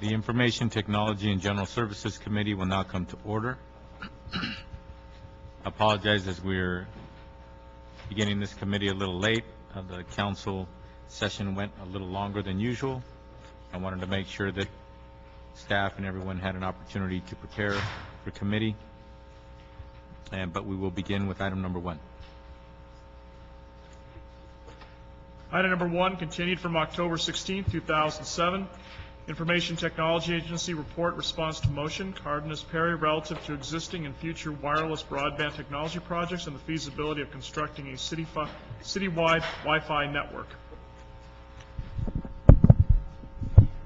The Information Technology and General Services Committee will now come to order. Apologize as we're beginning this committee a little late. The council session went a little longer than usual. I wanted to make sure that staff and everyone had an opportunity to prepare for committee. But we will begin with item number 1. Item number 1, continued from October 16, 2007. Information Technology Agency report response to motion, Cardenas Perry, relative to existing and future wireless broadband technology projects and the feasibility of constructing a citywide Wi-Fi network.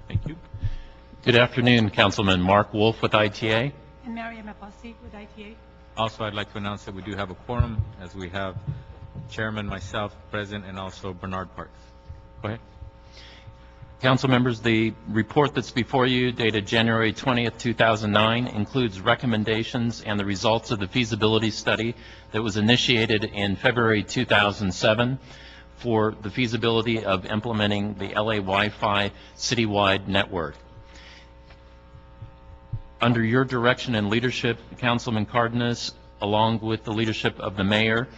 Thank you. Good afternoon, Councilman Mark Wolf with ITA. And Mary Mapasi with ITA. Also, I'd like to announce that we do have a quorum, as we have Chairman, myself, present, and also Bernard Parks. Go ahead. Council members, the report that's before you, dated January 20th, 2009, includes recommendations and the results of the feasibility study that was initiated in February 2007 for the feasibility of implementing the LA Wi-Fi citywide network. Under your direction and leadership, Councilman Cardenas, along with the leadership of the mayor,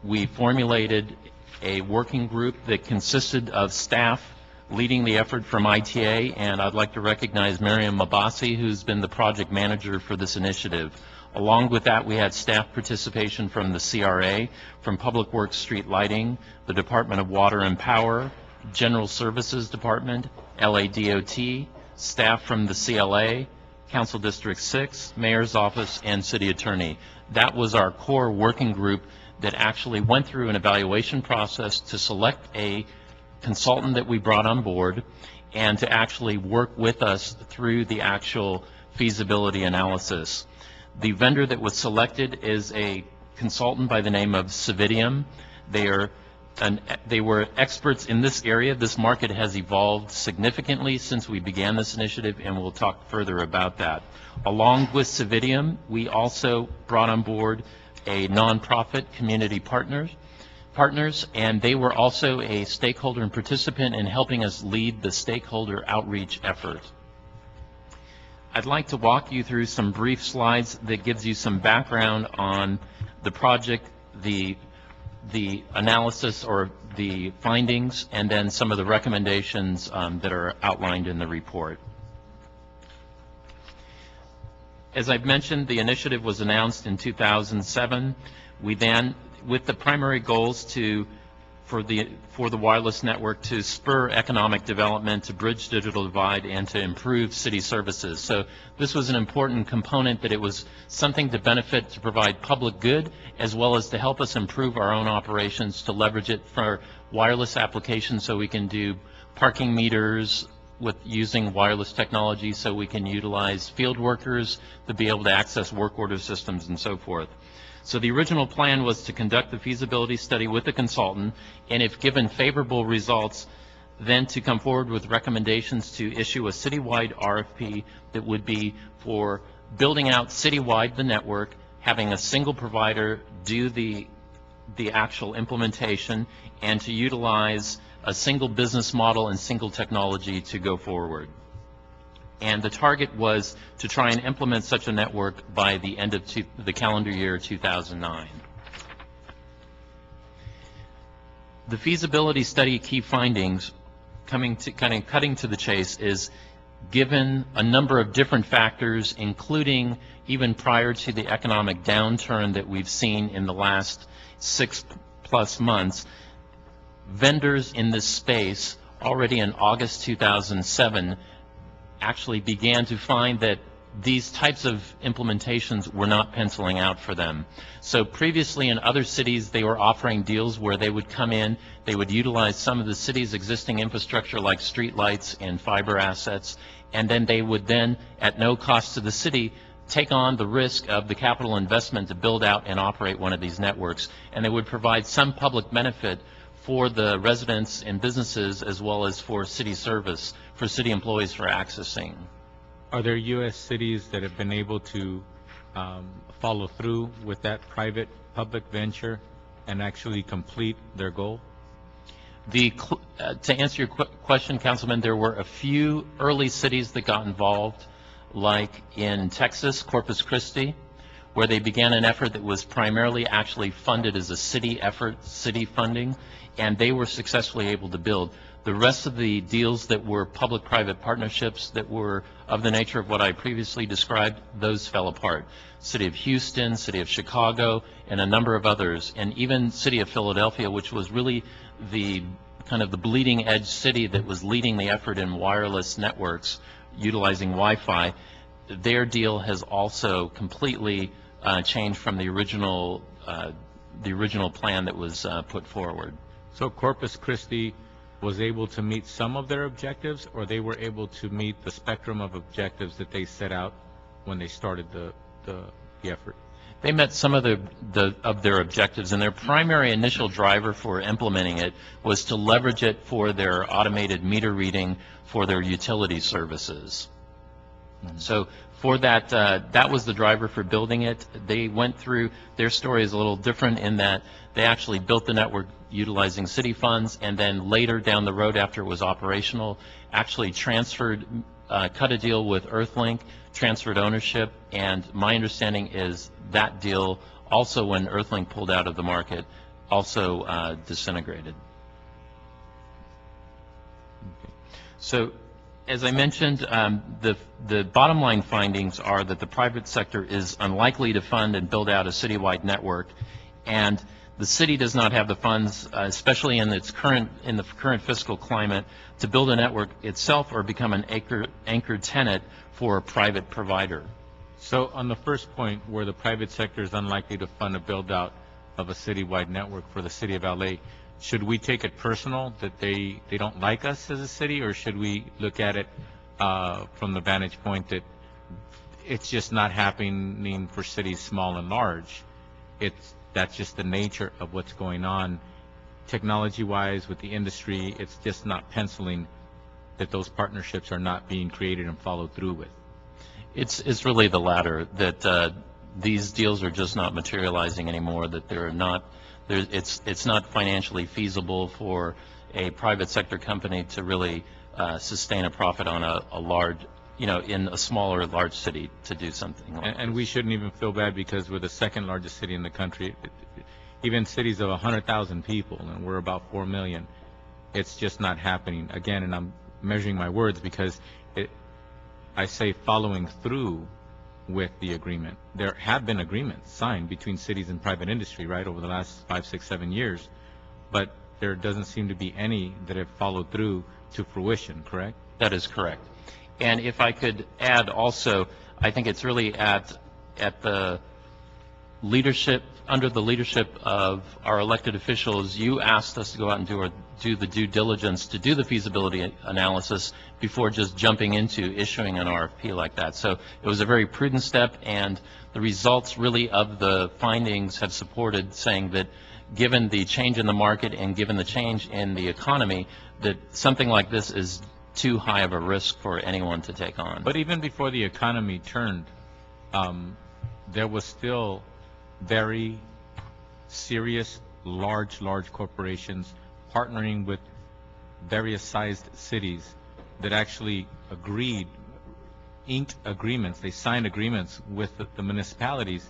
we formulated a working group that consisted of staff leading the effort from ITA, and I'd like to recognize Miriam Mabasi, who's been the project manager for this initiative. Along with that, we had staff participation from the CRA, from Public Works Street Lighting, the Department of Water and Power, General Services Department, LADOT, staff from the CLA, Council District 6, Mayor's Office, and City Attorney. That was our core working group that actually went through an evaluation process to select a consultant that we brought on board and to actually work with us through the actual feasibility analysis. The vendor that was selected is a consultant by the name of Civic. They were experts in this area. This market has evolved significantly since we began this initiative, and we'll talk further about that. Along with Civic, we also brought on board a nonprofit community partners, and they were also a stakeholder and participant in helping us lead the stakeholder outreach effort. I'd like to walk you through some brief slides that gives you some background on the project, the analysis or the findings, and then some of the recommendations that are outlined in the report. As I've mentioned, the initiative was announced in 2007. We then, with the primary goals for the wireless network to spur economic development, to bridge digital divide, and to improve city services. So this was an important component, that it was something to benefit, to provide public good, as well as to help us improve our own operations, to leverage it for wireless applications so we can do parking meters with using wireless technology, so we can utilize field workers to be able to access work order systems and so forth. So the original plan was to conduct the feasibility study with a consultant, and if given favorable results, then to come forward with recommendations to issue a citywide RFP that would be for building out citywide the network, having a single provider do the actual implementation, and to utilize a single business model and single technology to go forward. And the target was to try and implement such a network by the end of the calendar year 2009. The feasibility study key findings, cutting to the chase, is given a number of different factors, including even prior to the economic downturn that we've seen in the last 6+ months, vendors in this space already in August 2007 actually began to find that these types of implementations were not penciling out for them. So previously in other cities, they were offering deals where they would come in, they would utilize some of the city's existing infrastructure like street lights and fiber assets, and then they would then, at no cost to the city, take on the risk of the capital investment to build out and operate one of these networks, and they would provide some public benefit for the residents and businesses, as well as for city service, for city employees for accessing. Are there U.S. cities that have been able to follow through with that private-public venture and actually complete their goal? To answer your question, Councilman, there were a few early cities that got involved, like in Texas, Corpus Christi, where they began an effort that was primarily actually funded as a city effort, city funding, and they were successfully able to build. The rest of the deals that were public-private partnerships that were of the nature of what I previously described, those fell apart. City of Houston, City of Chicago, and a number of others, and even City of Philadelphia, which was really the kind of the bleeding edge city that was leading the effort in wireless networks utilizing Wi-Fi, their deal has also completely changed from the original plan that was put forward. So Corpus Christi was able to meet some of their objectives, or they were able to meet the spectrum of objectives that they set out when they started the effort? They met some of their objectives, and their primary initial driver for implementing it was to leverage it for their automated meter reading for their utility services. So for that, that was the driver for building it. They went through, their story is a little different in that they actually built the network utilizing city funds, and then later down the road after it was operational, actually transferred, cut a deal with Earthlink, transferred ownership, and my understanding is that deal also, when Earthlink pulled out of the market, also disintegrated. Okay. So as I mentioned, the bottom line findings are that the private sector is unlikely to fund and build out a citywide network, and the city does not have the funds, especially in the current fiscal climate, to build a network itself or become an anchor tenant for a private provider. So on the first point, where the private sector is unlikely to fund a build-out of a citywide network for the city of LA, should we take it personal that they don't like us as a city, or should we look at it from the vantage point that it's just not happening for cities small and large? That's just the nature of what's going on technology-wise with the industry. It's just not penciling that those partnerships are not being created and followed through with. It's really the latter, that these deals are just not materializing anymore, that it's not financially feasible for a private sector company to really sustain a profit on a large, in a small or large city to do something like and we shouldn't even feel bad, because we're the second largest city in the country. Even cities of 100,000 people, and we're about 4 million, it's just not happening. Again, and I'm measuring my words because I say following through with the agreement. There have been agreements signed between cities and private industry, right, over the last 5, 6, 7 years, but there doesn't seem to be any that have followed through to fruition, correct? That is correct. And if I could add also, I think it's really at the leadership, under the leadership of our elected officials, you asked us to go out and do the due diligence to do the feasibility analysis before just jumping into issuing an RFP like that. So it was a very prudent step, and the results really of the findings have supported saying that given the change in the market and given the change in the economy, that something like this is too high of a risk for anyone to take on. But even before the economy turned, there was still very serious, large corporations partnering with various sized cities that actually inked agreements. They signed agreements with the municipalities,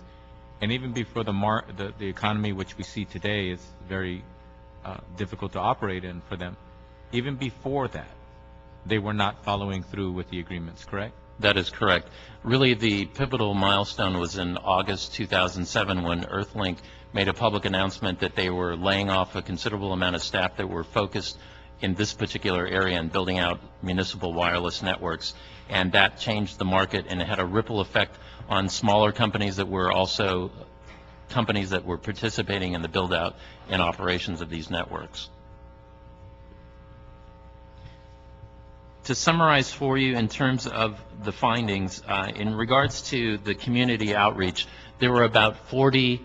and even before the economy, which we see today, is very difficult to operate in for them. Even before that, they were not following through with the agreements, correct? That is correct. Really, the pivotal milestone was in August 2007 when Earthlink made a public announcement that they were laying off a considerable amount of staff that were focused in this particular area and building out municipal wireless networks. And that changed the market, and it had a ripple effect on smaller companies that were also companies that were participating in the build-out and operations of these networks. To summarize for you in terms of the findings, in regards to the community outreach, there were about 40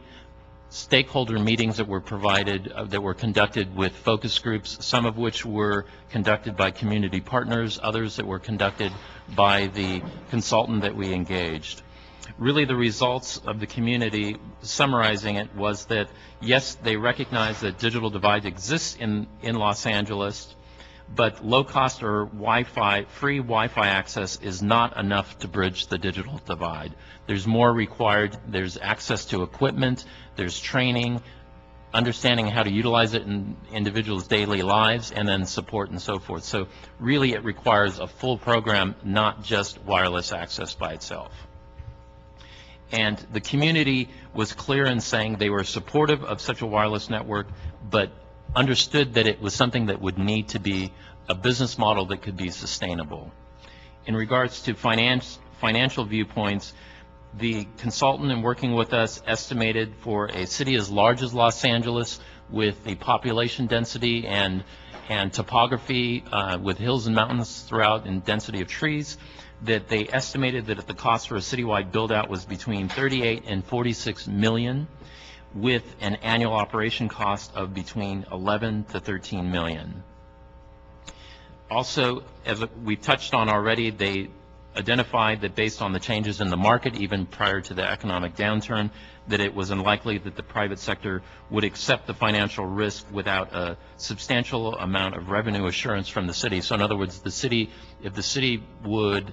stakeholder meetings that were provided, that were conducted with focus groups, some of which were conducted by community partners, others that were conducted by the consultant that we engaged. really the results of the community, summarizing it, was that yes, they recognize that digital divide exists in Los Angeles, but low-cost or free Wi-Fi access is not enough to bridge the digital divide. There's more required. There's access to equipment, there's training, understanding how to utilize it in individuals' daily lives, and then support and so forth. So really it requires a full program, not just wireless access by itself. And the community was clear in saying they were supportive of such a wireless network, but understood that it was something that would need to be a business model that could be sustainable. In regards to financial viewpoints, the consultant in working with us estimated for a city as large as Los Angeles, with the population density and topography with hills and mountains throughout and density of trees, that they estimated that the cost for a citywide build-out was between 38 and 46 million, with an annual operation cost of between 11 to 13 million. Also, as we touched on already, they identified that based on the changes in the market, even prior to the economic downturn, that it was unlikely that the private sector would accept the financial risk without a substantial amount of revenue assurance from the city. So in other words, if the city would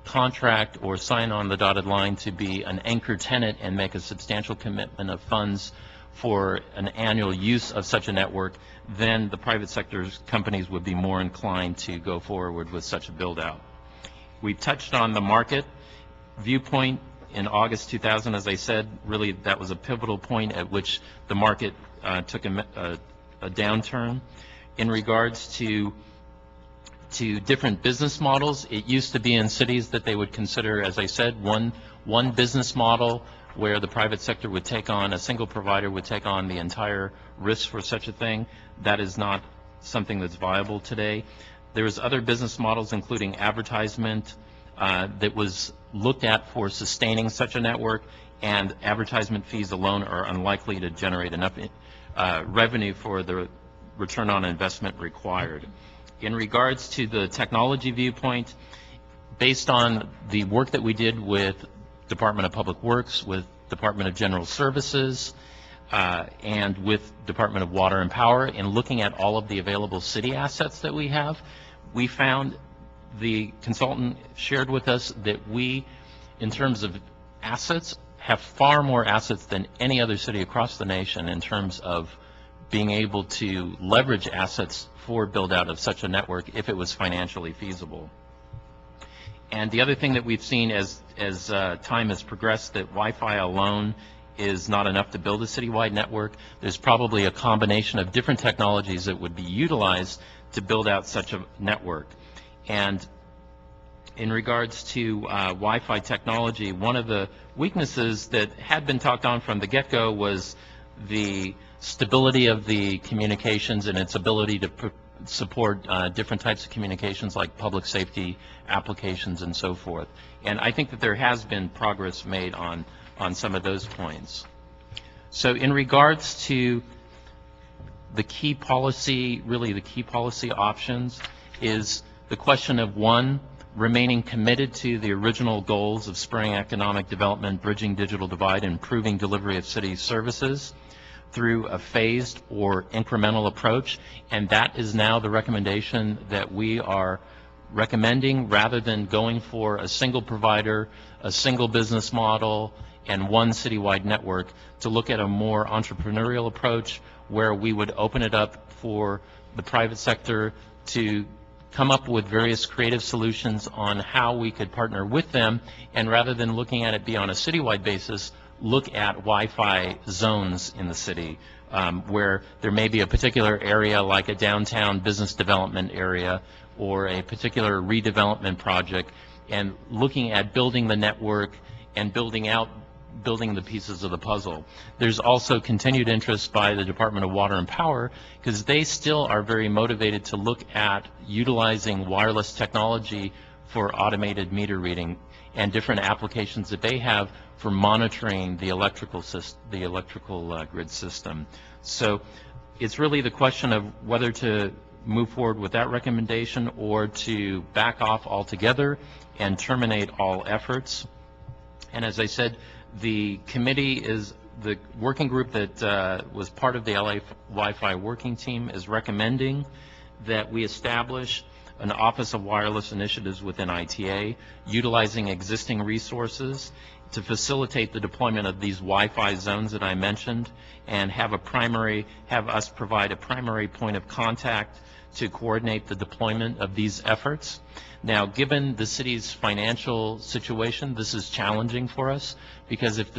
contract or sign on the dotted line to be an anchor tenant and make a substantial commitment of funds for an annual use of such a network, then the private sector's companies would be more inclined to go forward with such a build-out. We touched on the market. Viewpoint in August 2000, as I said, really that was a pivotal point at which the market took a downturn. In regards to different business models, it used to be in cities that they would consider, as I said, one business model where the private sector would take on, a single provider would take on the entire risk for such a thing. That is not something that's viable today. There's other business models, including advertisement, that was looked at for sustaining such a network, and advertisement fees alone are unlikely to generate enough revenue for the return on investment required. In regards to the technology viewpoint, based on the work that we did with Department of Public Works, with Department of General Services, and with Department of Water and Power, in looking at all of the available city assets that we have, we found, the consultant shared with us, that we, in terms of assets, have far more assets than any other city across the nation in terms of being able to leverage assets for build-out of such a network if it was financially feasible. And the other thing that we've seen as time has progressed, that Wi-Fi alone is not enough to build a citywide network. There's probably a combination of different technologies that would be utilized to build out such a network. And in regards to Wi-Fi technology, one of the weaknesses that had been talked on from the get-go was the stability of the communications and its ability to support different types of communications like public safety applications and so forth. And I think that there has been progress made on some of those points. So in regards to the key policy, really the key policy options, is the question of, one, remaining committed to the original goals of spurring economic development, bridging digital divide, and improving delivery of city services through a phased or incremental approach. And that is now the recommendation that we are recommending, rather than going for a single provider, a single business model, and one citywide network, to look at a more entrepreneurial approach where we would open it up for the private sector to come up with various creative solutions on how we could partner with them, and rather than looking at it be on a citywide basis, look at Wi-Fi zones in the city, where there may be a particular area like a downtown business development area or a particular redevelopment project, and looking at building the network and building the pieces of the puzzle. There's also continued interest by the Department of Water and Power, because they still are very motivated to look at utilizing wireless technology for automated meter reading and different applications that they have for monitoring the electrical grid system. So it's really the question of whether to move forward with that recommendation or to back off altogether and terminate all efforts. And as I said, the committee is, the working group that was part of the LA Wi-Fi working team is recommending that we establish an Office of Wireless Initiatives within ITA, utilizing existing resources to facilitate the deployment of these Wi-Fi zones that I mentioned, and have us provide a primary point of contact to coordinate the deployment of these efforts. Now, given the city's financial situation, this is challenging for us, because if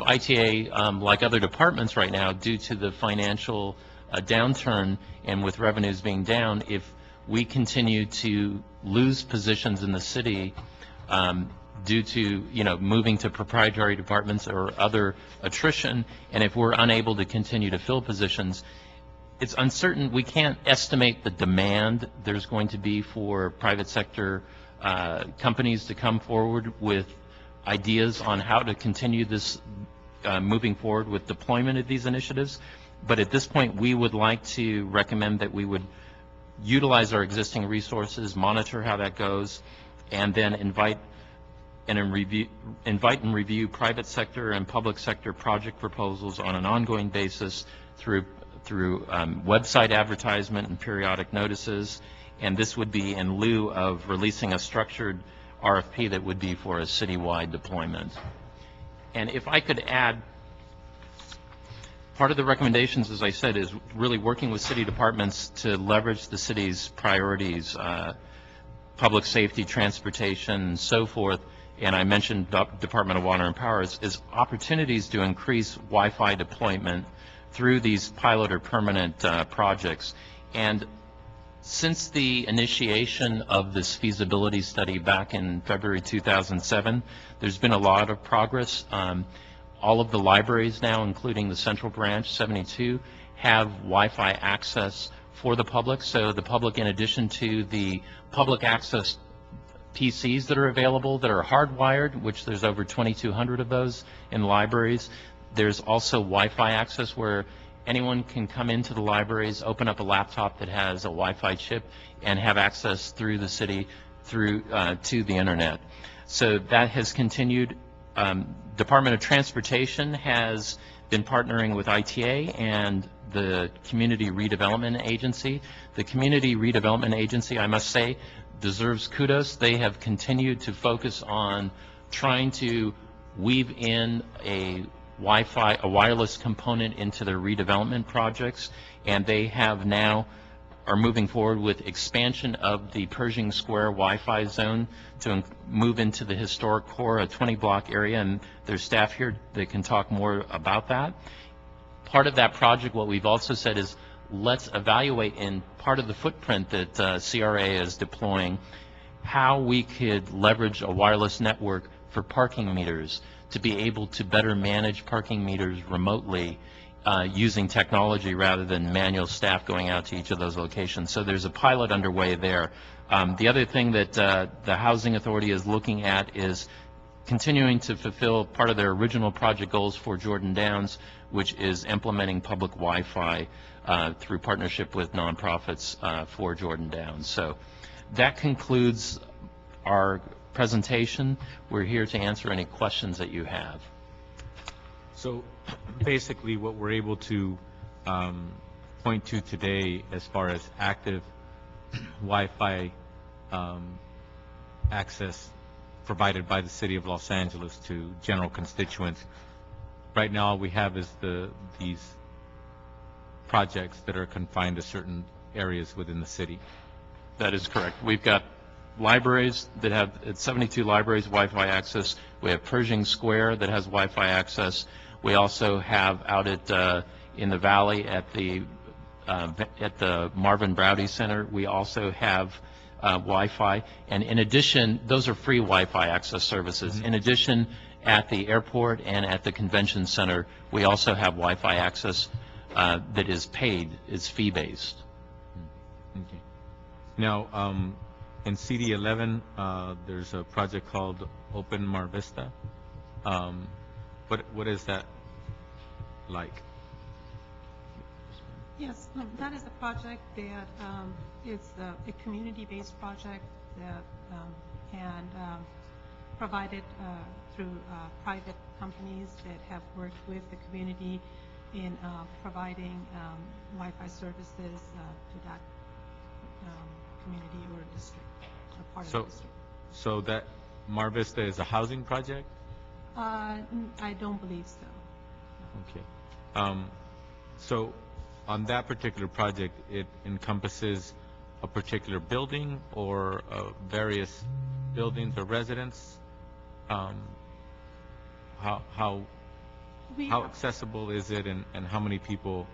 ITA, like other departments right now, due to the financial downturn and with revenues being down, if we continue to lose positions in the city due to, moving to proprietary departments or other attrition, and if we're unable to continue to fill positions, it's uncertain. We can't estimate the demand there's going to be for private sector companies to come forward with ideas on how to continue this moving forward with deployment of these initiatives. But at this point, we would like to recommend that we would utilize our existing resources, monitor how that goes, and then invite and review private sector and public sector project proposals on an ongoing basis through website advertisement and periodic notices. And this would be in lieu of releasing a structured RFP that would be for a citywide deployment. And if I could add, part of the recommendations, as I said, is really working with city departments to leverage the city's priorities, public safety, transportation, and so forth. And I mentioned Department of Water and Power is opportunities to increase Wi-Fi deployment through these pilot or permanent projects. And since the initiation of this feasibility study back in February 2007, there's been a lot of progress. All of the libraries now, including the Central Branch 72, have Wi-Fi access for the public. So the public, in addition to the public access PCs that are available that are hardwired, which there's over 2,200 of those in libraries, there's also Wi-Fi access where anyone can come into the libraries, open up a laptop that has a Wi-Fi chip, and have access through the city through to the internet. So that has continued. Department of Transportation has been partnering with ITA and the Community Redevelopment Agency. The Community Redevelopment Agency, I must say, deserves kudos. They have continued to focus on trying to weave in a Wi-Fi, a wireless component into their redevelopment projects, and they have now are moving forward with expansion of the Pershing Square Wi-Fi zone to move into the historic core, a 20-block area, and there's staff here that can talk more about that. Part of that project, what we've also said is, let's evaluate in part of the footprint that CRA is deploying, how we could leverage a wireless network for parking meters to be able to better manage parking meters remotely using technology rather than manual staff going out to each of those locations. So there's a pilot underway there. The other thing that the Housing Authority is looking at is continuing to fulfill part of their original project goals for Jordan Downs, which is implementing public Wi-Fi through partnership with nonprofits for Jordan Downs. So that concludes our presentation. We're here to answer any questions that you have. So basically what we're able to point to today as far as active Wi-Fi access provided by the City of Los Angeles to general constituents, right now all we have is these projects that are confined to certain areas within the city. That is correct. We've got libraries that have 72 libraries Wi-Fi access. We have Pershing Square that has Wi-Fi access. We also have out at in the Valley at the Marvin Browdy Center, we also have Wi-Fi. And in addition, those are free Wi-Fi access services. In addition, at the airport and at the convention center, we also have Wi-Fi access that is paid, is fee-based. Okay. Now, in CD11, there's a project called Open Mar Vista. What is that like? Yes, that is a project that it's a community-based project that and provided through private companies that have worked with the community in providing Wi-Fi services to that community or district, or part of the district. So that Mar Vista is a housing project? I don't believe so. Okay. So on that particular project, it encompasses a particular building or various buildings or residents? How accessible is it, and how many people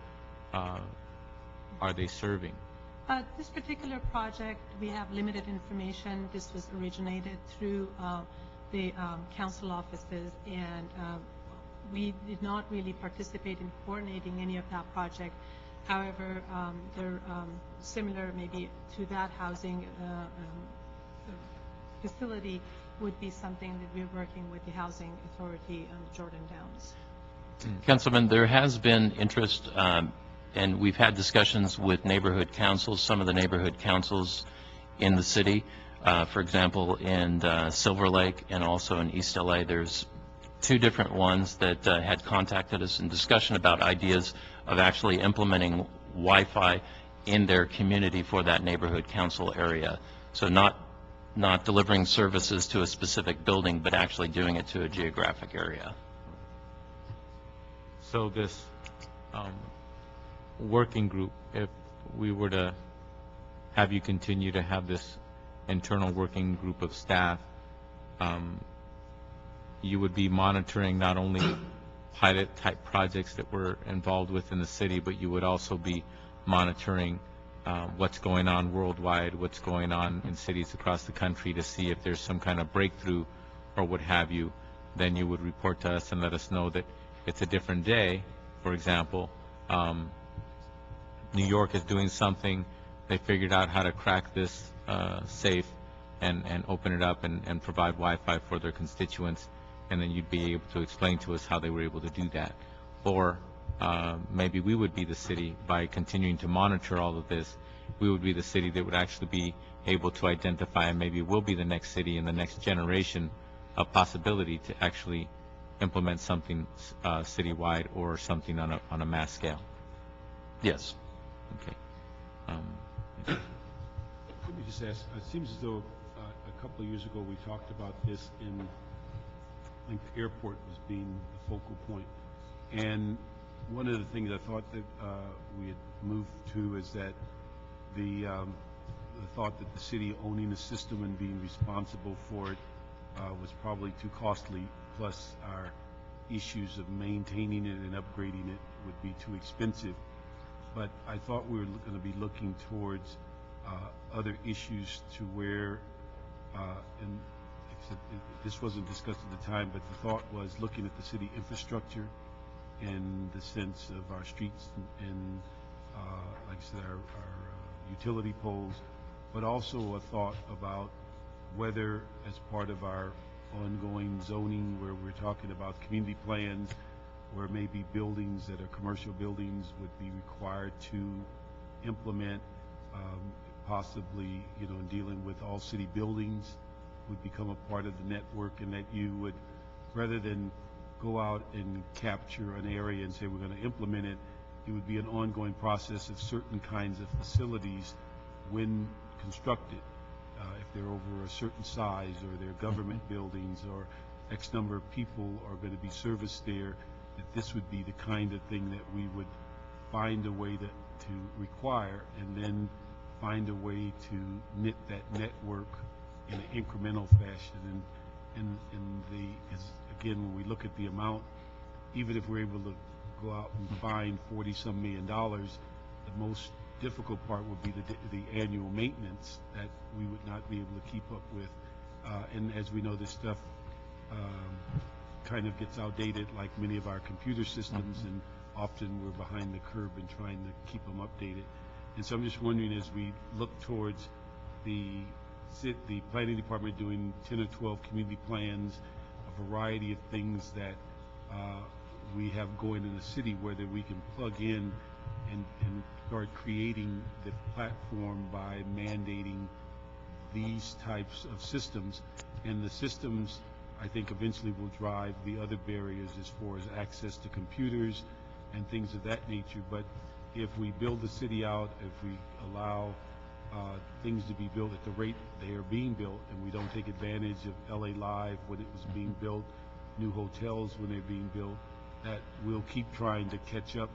are they serving? This particular project, we have limited information. This was originated through the council offices, and we did not really participate in coordinating any of that project. However, they're similar maybe to that housing facility would be something that we're working with the Housing Authority on the Jordan Downs. Councilman, there has been interest, and we've had discussions with neighborhood councils, some of the neighborhood councils in the city. For example, in Silver Lake and also in East LA, there's 2 different ones that had contacted us in discussion about ideas of actually implementing Wi-Fi in their community for that neighborhood council area. So not delivering services to a specific building, but actually doing it to a geographic area. So this working group, if we were to have you continue to have this internal working group of staff, you would be monitoring not only pilot type projects that we're involved with in the city, but you would also be monitoring what's going on worldwide, what's going on in cities across the country, to see if there's some kind of breakthrough or what have you. Then you would report to us and let us know that it's a different day. For example, New York is doing something. They figured out how to crack this safe and open it up and provide Wi-Fi for their constituents, and then you'd be able to explain to us how they were able to do that. Or maybe we would be the city, by continuing to monitor all of this, we would be the city that would actually be able to identify, and maybe we'll be the next city in the next generation, a possibility to actually implement something citywide or something on a mass scale. Yes. Okay. Let me just ask, it seems as though a couple of years ago we talked about this in, I think the airport was being the focal point. And one of the things I thought that we had moved to is that the thought that the city owning the system and being responsible for it was probably too costly, plus our issues of maintaining it and upgrading it would be too expensive. But I thought we were going to be looking towards other issues to where, and except this wasn't discussed at the time, but the thought was looking at the city infrastructure in the sense of our streets and like I said, our utility poles, but also a thought about whether, as part of our ongoing zoning, where we're talking about community plans, where maybe buildings that are commercial buildings would be required to implement, possibly, in dealing with all city buildings would become a part of the network, and that you would, rather than go out and capture an area and say we're going to implement it, it would be an ongoing process of certain kinds of facilities when constructed. If they're over a certain size, or they're government buildings, or X number of people are going to be serviced there, that this would be the kind of thing that we would find a way to require, and then find a way to knit that network in an incremental fashion. And again, when we look at the amount, even if we're able to go out and find $40-some million, the most difficult part would be the annual maintenance that we would not be able to keep up with. And as we know, this stuff kind of gets outdated, like many of our computer systems, and often we're behind the curve in trying to keep them updated. And so I'm just wondering, as we look towards the planning department doing 10 or 12 community plans, a variety of things that we have going in the city, whether we can plug in and start creating the platform by mandating these types of systems. And the systems I think eventually will drive the other barriers as far as access to computers and things of that nature. But if we build the city out, if we allow things to be built at the rate they are being built, and we don't take advantage of LA Live when it was being built, new hotels when they're being built, that we'll keep trying to catch up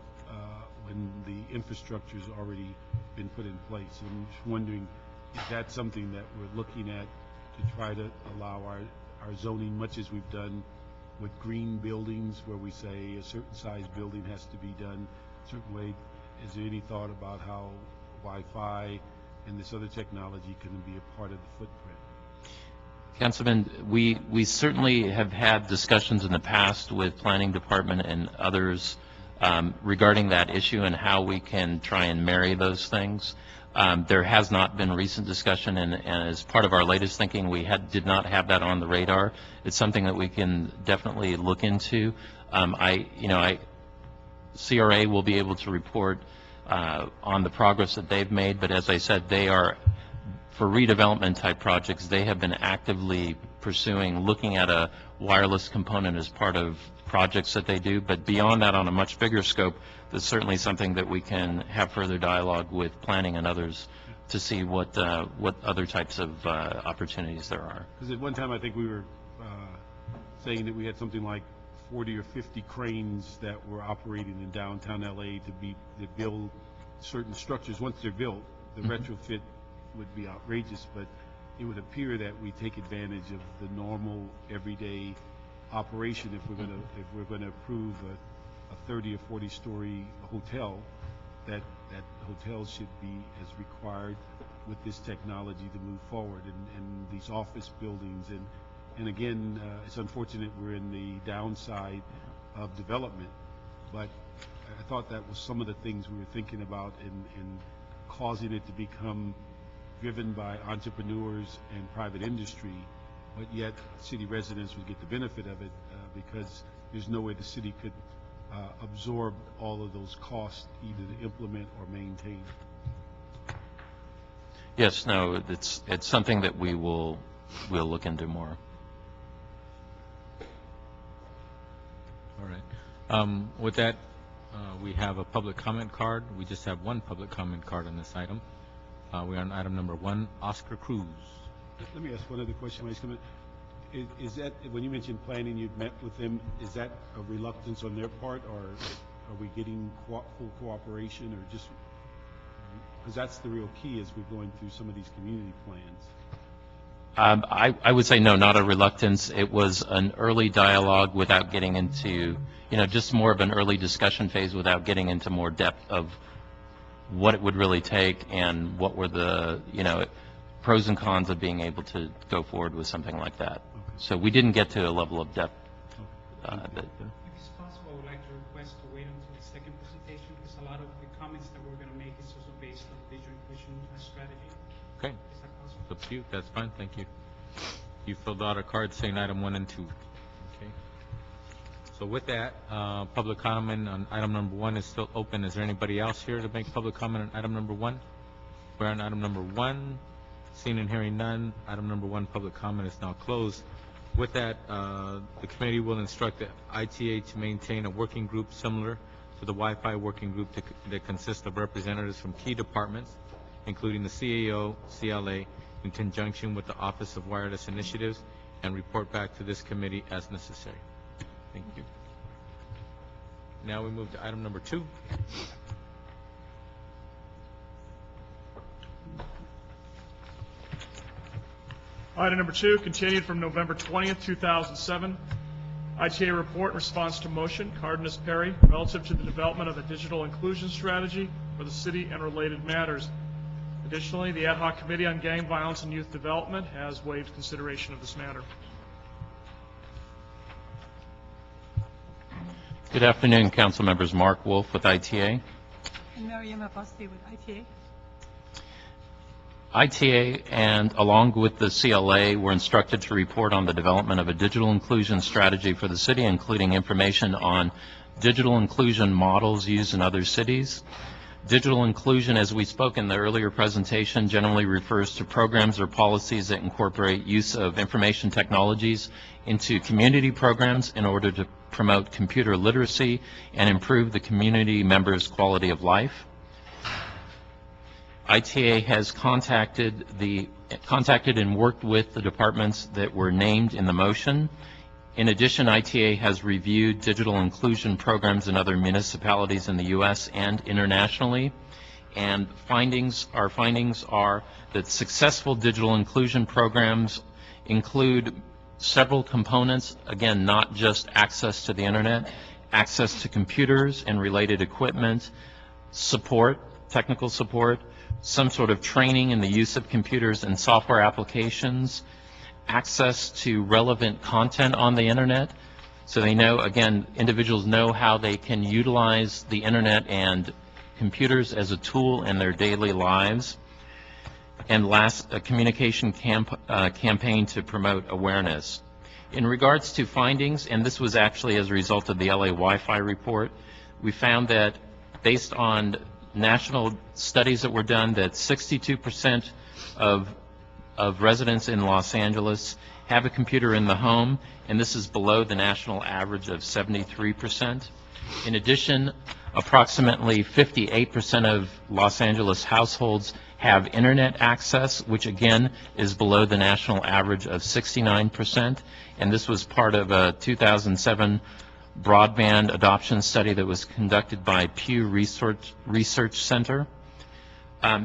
when the infrastructure's already been put in place. And I'm just wondering, is that something that we're looking at to try to allow our zoning, much as we've done with green buildings, where we say a certain size building has to be done a certain way? Is there any thought about how Wi-Fi and this other technology can be a part of the footprint? Councilman, we certainly have had discussions in the past with Planning Department and others regarding that issue and how we can try and marry those things. There has not been recent discussion, and as part of our latest thinking, we did not have that on the radar. It's something that we can definitely look into. CRA will be able to report on the progress that they've made, but as I said, they are, for redevelopment type projects, they have been actively pursuing looking at a wireless component as part of projects that they do. But beyond that, on a much bigger scope, that's certainly something that we can have further dialogue with planning and others to see what other types of opportunities there are. Because at one time I think we were saying that we had something like 40 or 50 cranes that were operating in downtown LA to build certain structures. Once they're built, the retrofit would be outrageous, but it would appear that we take advantage of the normal everyday operation. If we're going to approve a 30 or 40 story hotel, that hotel should be as required with this technology to move forward, and these office buildings. And again, it's unfortunate we're in the downside of development, but I thought that was some of the things we were thinking about in causing it to become driven by entrepreneurs and private industry, but yet city residents would get the benefit of it because there's no way the city could absorb all of those costs either to implement or maintain. Yes, no, it's something that we'll look into more. All right. With that, we have a public comment card. We just have one public comment card on this item. We're on item number 1, Oscar Cruz. Let me ask one other question. Is that, when you mentioned planning, you've met with them, is that a reluctance on their part, or are we getting full cooperation, or just, because that's the real key as we're going through some of these community plans? I would say no, not a reluctance. It was an early dialogue without getting into, just more of an early discussion phase without getting into more depth of what it would really take and what were the, pros and cons of being able to go forward with something like that. Okay. So we didn't get to a level of depth. Okay. If it's possible, I would like to request to wait until the second presentation, because a lot of the comments that we're going to make is also based on the digital inclusion strategy. Okay. Is that possible? It's up to you. That's fine. Thank you. You filled out a card saying item 1 and 2. Okay. So with that, public comment on item number 1 is still open. Is there anybody else here to make public comment on item number 1? We're on item number 1. Seeing and hearing none, item number 1, public comment, is now closed. With that, the committee will instruct the ITA to maintain a working group similar to the Wi-Fi working group that consists of representatives from key departments, including the CAO, CLA, in conjunction with the Office of Wireless Initiatives, and report back to this committee as necessary. Thank you. Now we move to item number 2. Item number 2, continued from November 20th, 2007. ITA report in response to motion, Cardenas Perry, relative to the development of a digital inclusion strategy for the city and related matters. Additionally, the Ad hoc Committee on Gang Violence and Youth Development has waived consideration of this matter. Good afternoon, council members. Mark Wolf with ITA. And Ymca with ITA. ITA and along with the CLA were instructed to report on the development of a digital inclusion strategy for the city, including information on digital inclusion models used in other cities. Digital inclusion, as we spoke in the earlier presentation, generally refers to programs or policies that incorporate use of information technologies into community programs in order to promote computer literacy and improve the community members' quality of life. ITA has contacted and worked with the departments that were named in the motion. In addition, ITA has reviewed digital inclusion programs in other municipalities in the U.S. and internationally, and our findings are that successful digital inclusion programs include several components, again, not just access to the internet, access to computers and related equipment, support, technical support, some sort of training in the use of computers and software applications, access to relevant content on the internet, so they know, again, individuals know how they can utilize the internet and computers as a tool in their daily lives, and last, a communication campaign to promote awareness. In regards to findings, and this was actually as a result of the LA Wi-Fi report, we found that based on national studies that were done, that 62% of residents in Los Angeles have a computer in the home, and this is below the national average of 73%. In addition, approximately 58% of Los Angeles households have internet access, which again is below the national average of 69%, and this was part of a 2007 broadband adoption study that was conducted by Pew Research Center.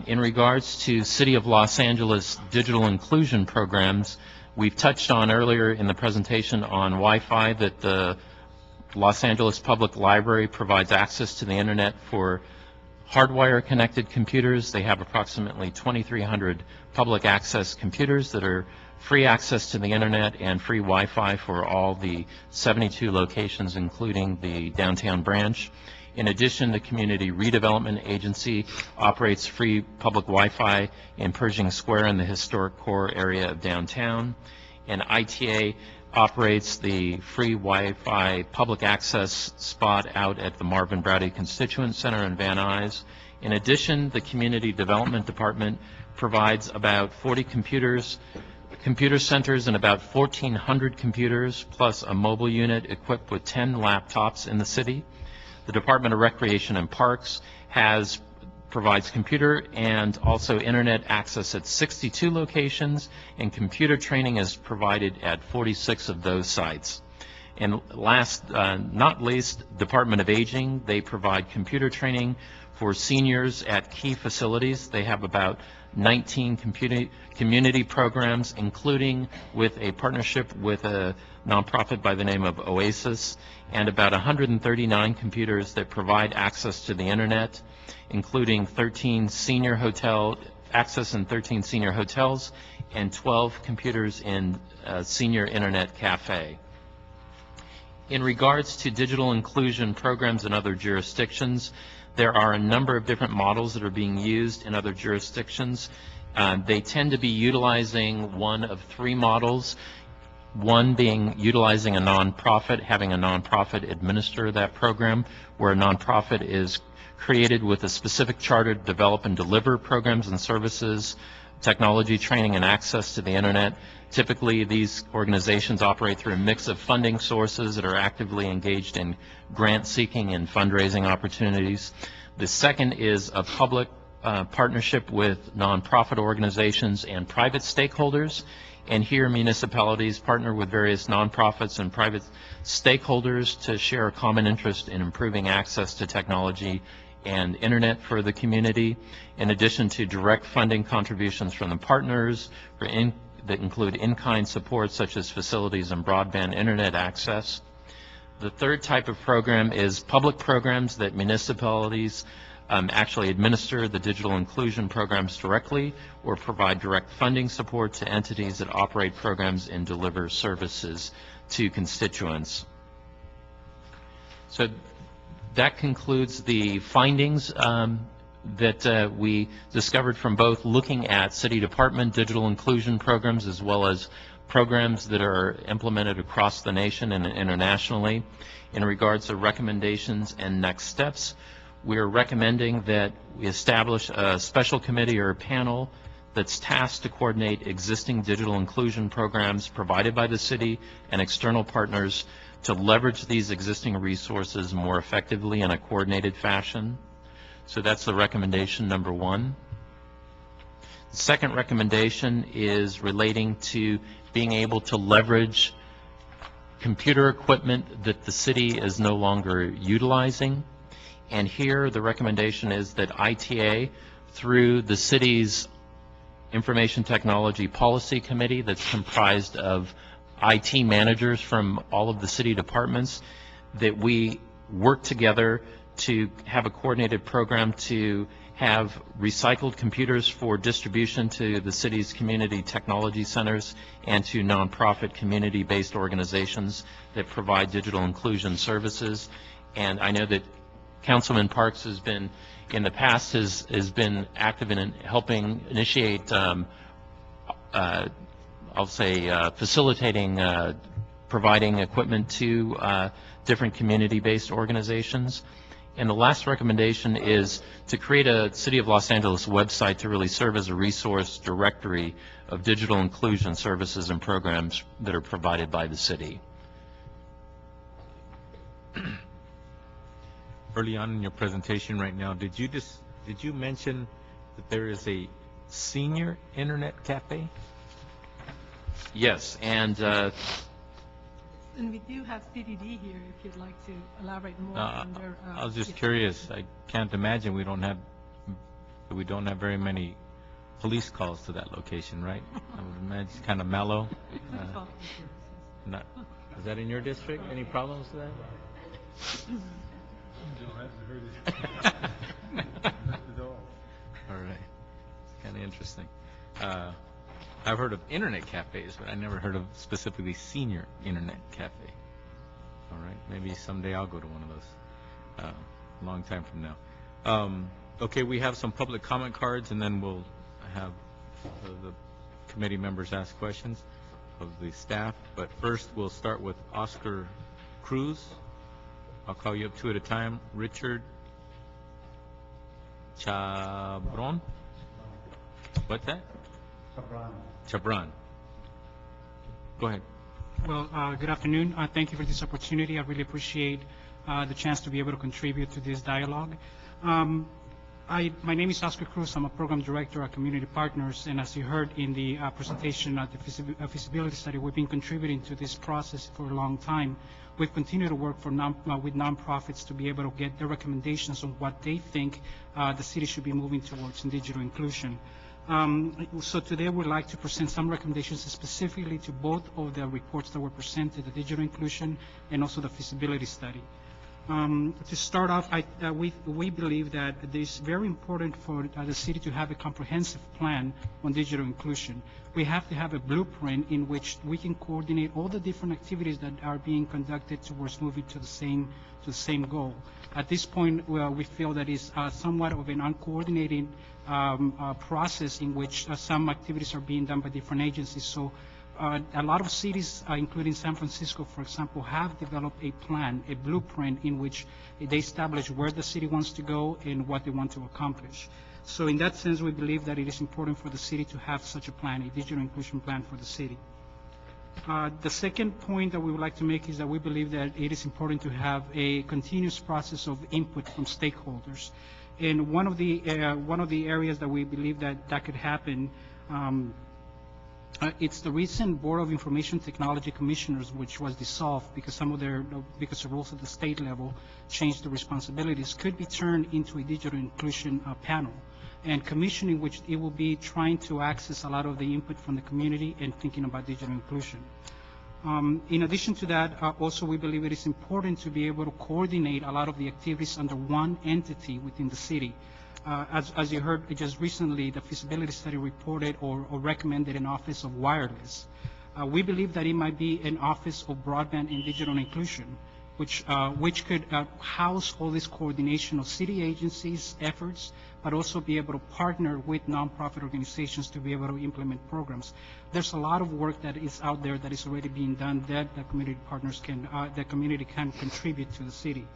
In regards to City of Los Angeles digital inclusion programs, we've touched on earlier in the presentation on Wi-Fi that the Los Angeles Public Library provides access to the internet for hardwire connected computers. They have approximately 2,300 public access computers that are free access to the internet and free Wi-Fi for all the 72 locations, including the downtown branch. In addition, the Community Redevelopment Agency operates free public Wi-Fi in Pershing Square in the historic core area of downtown, and ITA operates the free Wi-Fi public access spot out at the Marvin Browdy Constituent Center in Van Nuys. In addition, the Community Development Department provides about 40 computer centers and about 1,400 computers, plus a mobile unit equipped with 10 laptops in the city. The Department of Recreation and Parks provides computer and also internet access at 62 locations, and computer training is provided at 46 of those sites. And last, not least, Department of Aging, they provide computer training for seniors at key facilities. They have about 19 community programs, including with a partnership with a nonprofit by the name of Oasis, and about 139 computers that provide access to the internet, including 13 senior access in 13 senior hotels and 12 computers in a senior internet cafe. In regards to digital inclusion programs in other jurisdictions, there are a number of different models that are being used in other jurisdictions. They tend to be utilizing one of three models, one being utilizing a nonprofit, having a nonprofit administer that program, where a nonprofit is created with a specific charter to develop and deliver programs and services, technology training and access to the internet. Typically, these organizations operate through a mix of funding sources that are actively engaged in grant seeking and fundraising opportunities. The second is a public partnership with nonprofit organizations and private stakeholders. And here municipalities partner with various nonprofits and private stakeholders to share a common interest in improving access to technology and internet for the community, in addition to direct funding contributions from the partners that include in-kind support such as facilities and broadband internet access. The third type of program is public programs that municipalities actually administer the digital inclusion programs directly or provide direct funding support to entities that operate programs and deliver services to constituents. So that concludes the findings that we discovered from both looking at city department digital inclusion programs as well as programs that are implemented across the nation and internationally. In regards to recommendations and next steps, we're recommending that we establish a special committee or a panel that's tasked to coordinate existing digital inclusion programs provided by the city and external partners to leverage these existing resources more effectively in a coordinated fashion. So that's the recommendation number one. The second recommendation is relating to being able to leverage computer equipment that the city is no longer utilizing. And here the recommendation is that ITA, through the city's Information Technology Policy Committee that's comprised of IT managers from all of the city departments, that we work together to have a coordinated program to have recycled computers for distribution to the city's community technology centers and to nonprofit community-based organizations that provide digital inclusion services. And I know that Councilman Parks has been, in the past, has been active in helping initiate, I'll say, facilitating, providing equipment to different community-based organizations. And the last recommendation is to create a City of Los Angeles website to really serve as a resource directory of digital inclusion services and programs that are provided by the city. Early on in your presentation right now, did you mention that there is a senior internet cafe? Yes, and we do have CDD here, if you'd like to elaborate more on their... I was just yes. curious. I can't imagine we don't have very many police calls to that location, right? I would imagine it's kind of mellow. Is that in your district? Any problems with that? All right. It's kind of interesting. I've heard of internet cafes, but I never heard of specifically senior internet cafe. All right. Maybe someday I'll go to one of those. A long time from now. Okay, we have some public comment cards, and then we'll have the committee members ask questions of the staff. But first, we'll start with Oscar Cruz. I'll call you up two at a time. Richard Chabron. What's that? Chabran. Go ahead. Well, good afternoon. Thank you for this opportunity. I really appreciate the chance to be able to contribute to this dialogue. My name is Oscar Cruz. I'm a program director at Community Partners, and as you heard in the presentation at the feasibility study, we've been contributing to this process for a long time. We've continued to work with nonprofits to be able to get their recommendations on what they think the city should be moving towards in digital inclusion. So today we'd like to present some recommendations specifically to both of the reports that were presented, the digital inclusion and also the feasibility study. To start off, we believe that it is very important for the city to have a comprehensive plan on digital inclusion. We have to have a blueprint in which we can coordinate all the different activities that are being conducted towards moving to the same goal. At this point, we feel that it's somewhat of an uncoordinated process in which some activities are being done by different agencies. So a lot of cities, including San Francisco, for example, have developed a plan, a blueprint in which they establish where the city wants to go and what they want to accomplish. So in that sense, we believe that it is important for the city to have such a plan, a digital inclusion plan for the city. The second point that we would like to make is that we believe that it is important to have a continuous process of input from stakeholders. And one of the areas that we believe that could happen, it's the recent Board of Information Technology Commissioners, which was dissolved because because the rules at the state level changed the responsibilities, could be turned into a digital inclusion panel and commissioning, which it will be trying to access a lot of the input from the community and thinking about digital inclusion. In addition to that, also we believe it is important to be able to coordinate a lot of the activities under one entity within the city. As you heard just recently, the feasibility study reported or recommended an office of wireless. We believe that it might be an office of broadband and digital inclusion, which could house all this coordination of city agencies' efforts, but also be able to partner with nonprofit organizations to be able to implement programs. There's a lot of work that is out there that is already being done that the community partners can, the community can contribute to the city.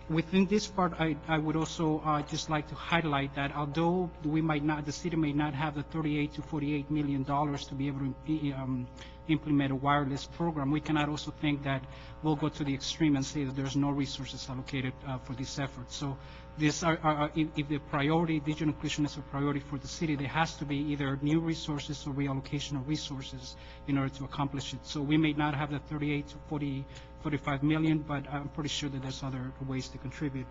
Within this part, I would also just like to highlight that although the city may not have the $38 to $48 million to be able to implement a wireless program, we cannot also think that we'll go to the extreme and say that there's no resources allocated for this effort. So if the priority, digital inclusion is a priority for the city, there has to be either new resources or reallocation of resources in order to accomplish it. So we may not have the 38 to 45 million, but I'm pretty sure that there's other ways to contribute.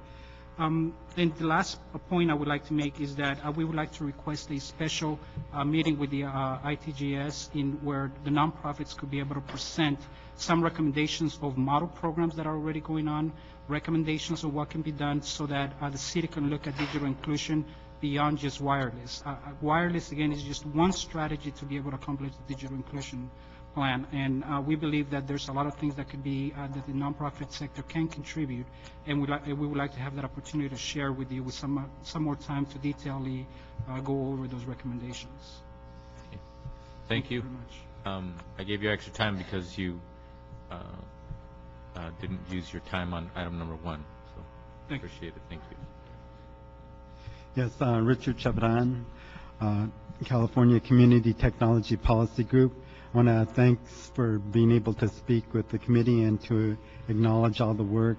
Then the last point I would like to make is that we would like to request a special meeting with the ITGS where the nonprofits could be able to present some recommendations of model programs that are already going on, recommendations of what can be done so that the city can look at digital inclusion beyond just wireless. Wireless, again, is just one strategy to be able to accomplish the digital inclusion plan, and we believe that there's a lot of things that could be that the nonprofit sector can contribute, and we would like to have that opportunity to share with you with some more time to detailedly go over those recommendations. Okay. Thank you. Very much. I gave you extra time because you didn't use your time on item number 1, so Thank you. appreciate it. Thank you. Yes, Richard Chabran, California Community Technology Policy Group. I want to thanks for being able to speak with the committee and to acknowledge all the work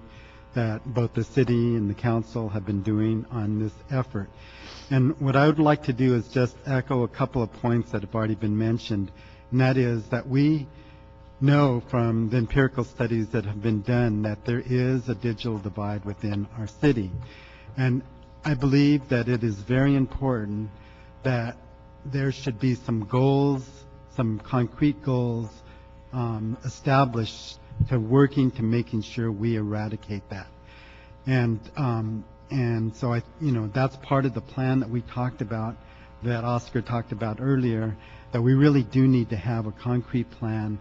that both the city and the council have been doing on this effort. And what I would like to do is just echo a couple of points that have already been mentioned, and that is that we know from the empirical studies that have been done that there is a digital divide within our city. And I believe that it is very important that there should be some goals, some concrete goals established to working to making sure we eradicate that. And so that's part of the plan that we talked about, that Oscar talked about earlier, that we really do need to have a concrete plan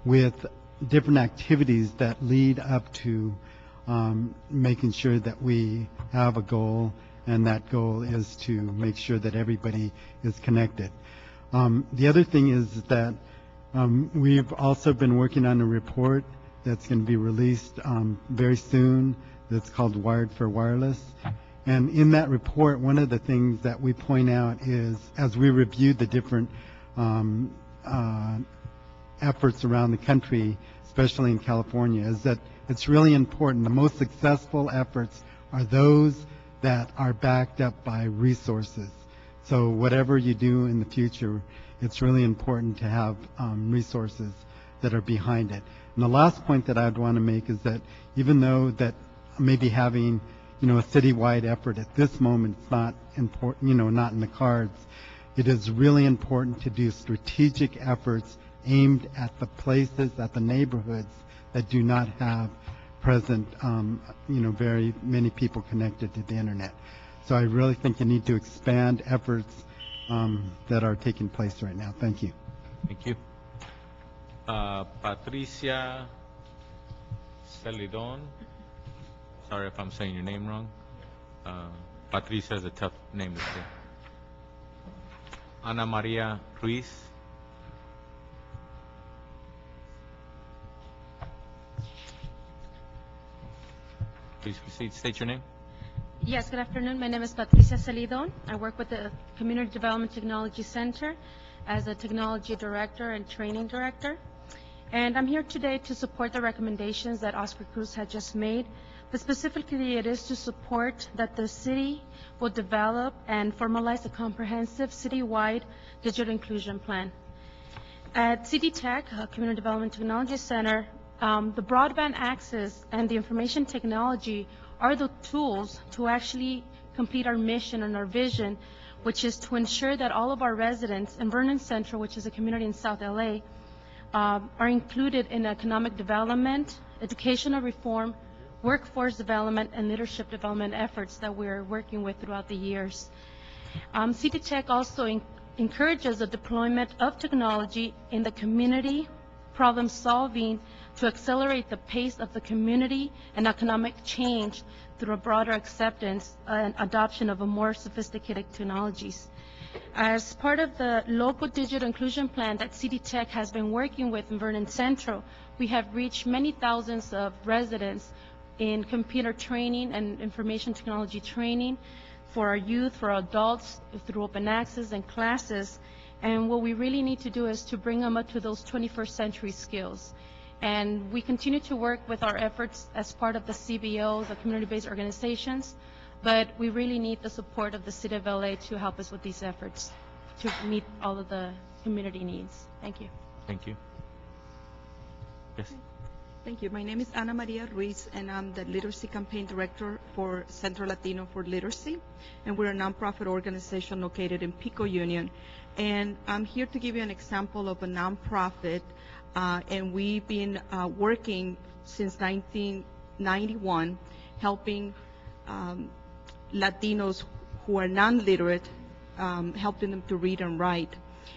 with different activities that lead up to making sure that we have a goal, and that goal is to make sure that everybody is connected. The other thing is that we've also been working on a report that's going to be released very soon that's called Wired for Wireless. And in that report, one of the things that we point out is, as we review the different efforts around the country, especially in California, is that it's really important. The most successful efforts are those that are backed up by resources. So whatever you do in the future, it's really important to have resources that are behind it. And the last point that I'd want to make is that even though that maybe having a citywide effort at this moment is not important, not in the cards, it is really important to do strategic efforts aimed at the places, at the neighborhoods that do not have present, very many people connected to the internet. So I really think you need to expand efforts that are taking place right now. Thank you. Thank you. Patricia Celidon. Sorry if I'm saying your name wrong. Patricia is a tough name to say. Ana Maria Ruiz. Please proceed. State your name. Yes, good afternoon. My name is Patricia Celidon. I work with the Community Development Technology Center as a technology director and training director. And I'm here today to support the recommendations that Oscar Cruz had just made, but specifically it is to support that the city will develop and formalize a comprehensive citywide digital inclusion plan. At CDTech, Community Development Technology Center, the broadband access and the information technology are the tools to actually complete our mission and our vision, which is to ensure that all of our residents in Vernon Central, which is a community in South LA, are included in economic development, educational reform, workforce development, and leadership development efforts that we're working with throughout the years. CDTech also encourages the deployment of technology in the community problem solving to accelerate the pace of the community and economic change through a broader acceptance and adoption of a more sophisticated technologies. As part of the local digital inclusion plan that CDTech has been working with in Vernon Central, we have reached many thousands of residents in computer training and information technology training for our youth, for our adults, through open access and classes. And what we really need to do is to bring them up to those 21st century skills. And we continue to work with our efforts as part of the CBO, the community-based organizations, but we really need the support of the City of LA to help us with these efforts to meet all of the community needs. Thank you. Thank you. Yes. Thank you. My name is Ana Maria Ruiz, and I'm the Literacy Campaign Director for Central Latino for Literacy, and we're a nonprofit organization located in Pico Union. And I'm here to give you an example of a nonprofit, and we've been working since 1991, helping Latinos who are non-literate, helping them to read and write.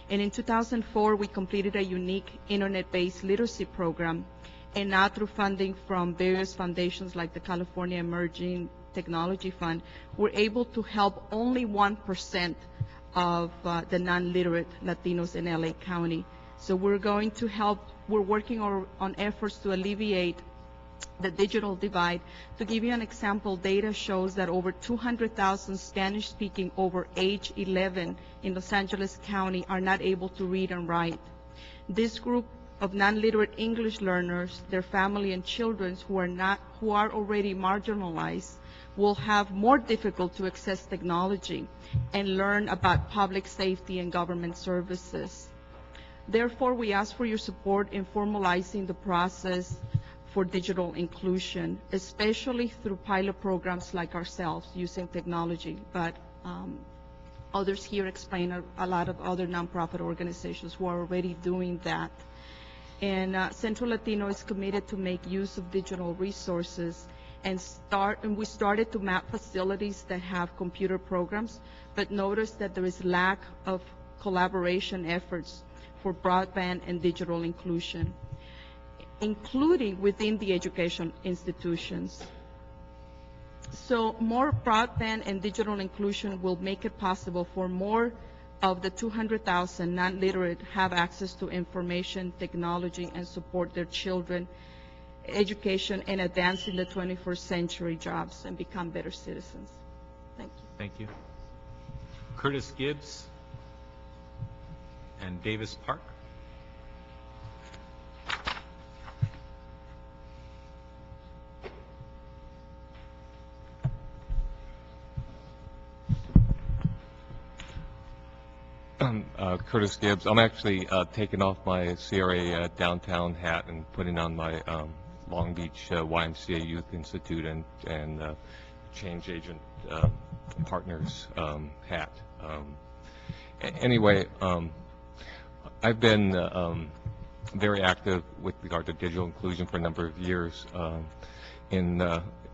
And in 2004, we completed a unique internet-based literacy program. And now through funding from various foundations like the California Emerging Technology Fund, we're able to help only 1% of the non-literate Latinos in LA County. So we're going to help, we're working on efforts to alleviate the digital divide. To give you an example, data shows that over 200,000 Spanish-speaking over age 11 in Los Angeles County are not able to read and write. This group of non-literate English learners, their family and children who are already marginalized, will have more difficult to access technology and learn about public safety and government services. Therefore, we ask for your support in formalizing the process for digital inclusion, especially through pilot programs like ourselves using technology. But others here explain a lot of other nonprofit organizations who are already doing that. And Central Latino is committed to make use of digital resources and we started to map facilities that have computer programs, but noticed that there is lack of collaboration efforts for broadband and digital inclusion, including within the education institutions. So more broadband and digital inclusion will make it possible for more of the 200,000 non-literate have access to information, technology, and support their children, education, and advance in the 21st century jobs and become better citizens. Thank you. Thank you. Curtis Gibbs and Davis Park. Curtis Gibbs. I'm actually taking off my CRA downtown hat and putting on my Long Beach YMCA Youth Institute and Change Agent Partners hat. Anyway, I've been very active with regard to digital inclusion for a number of years.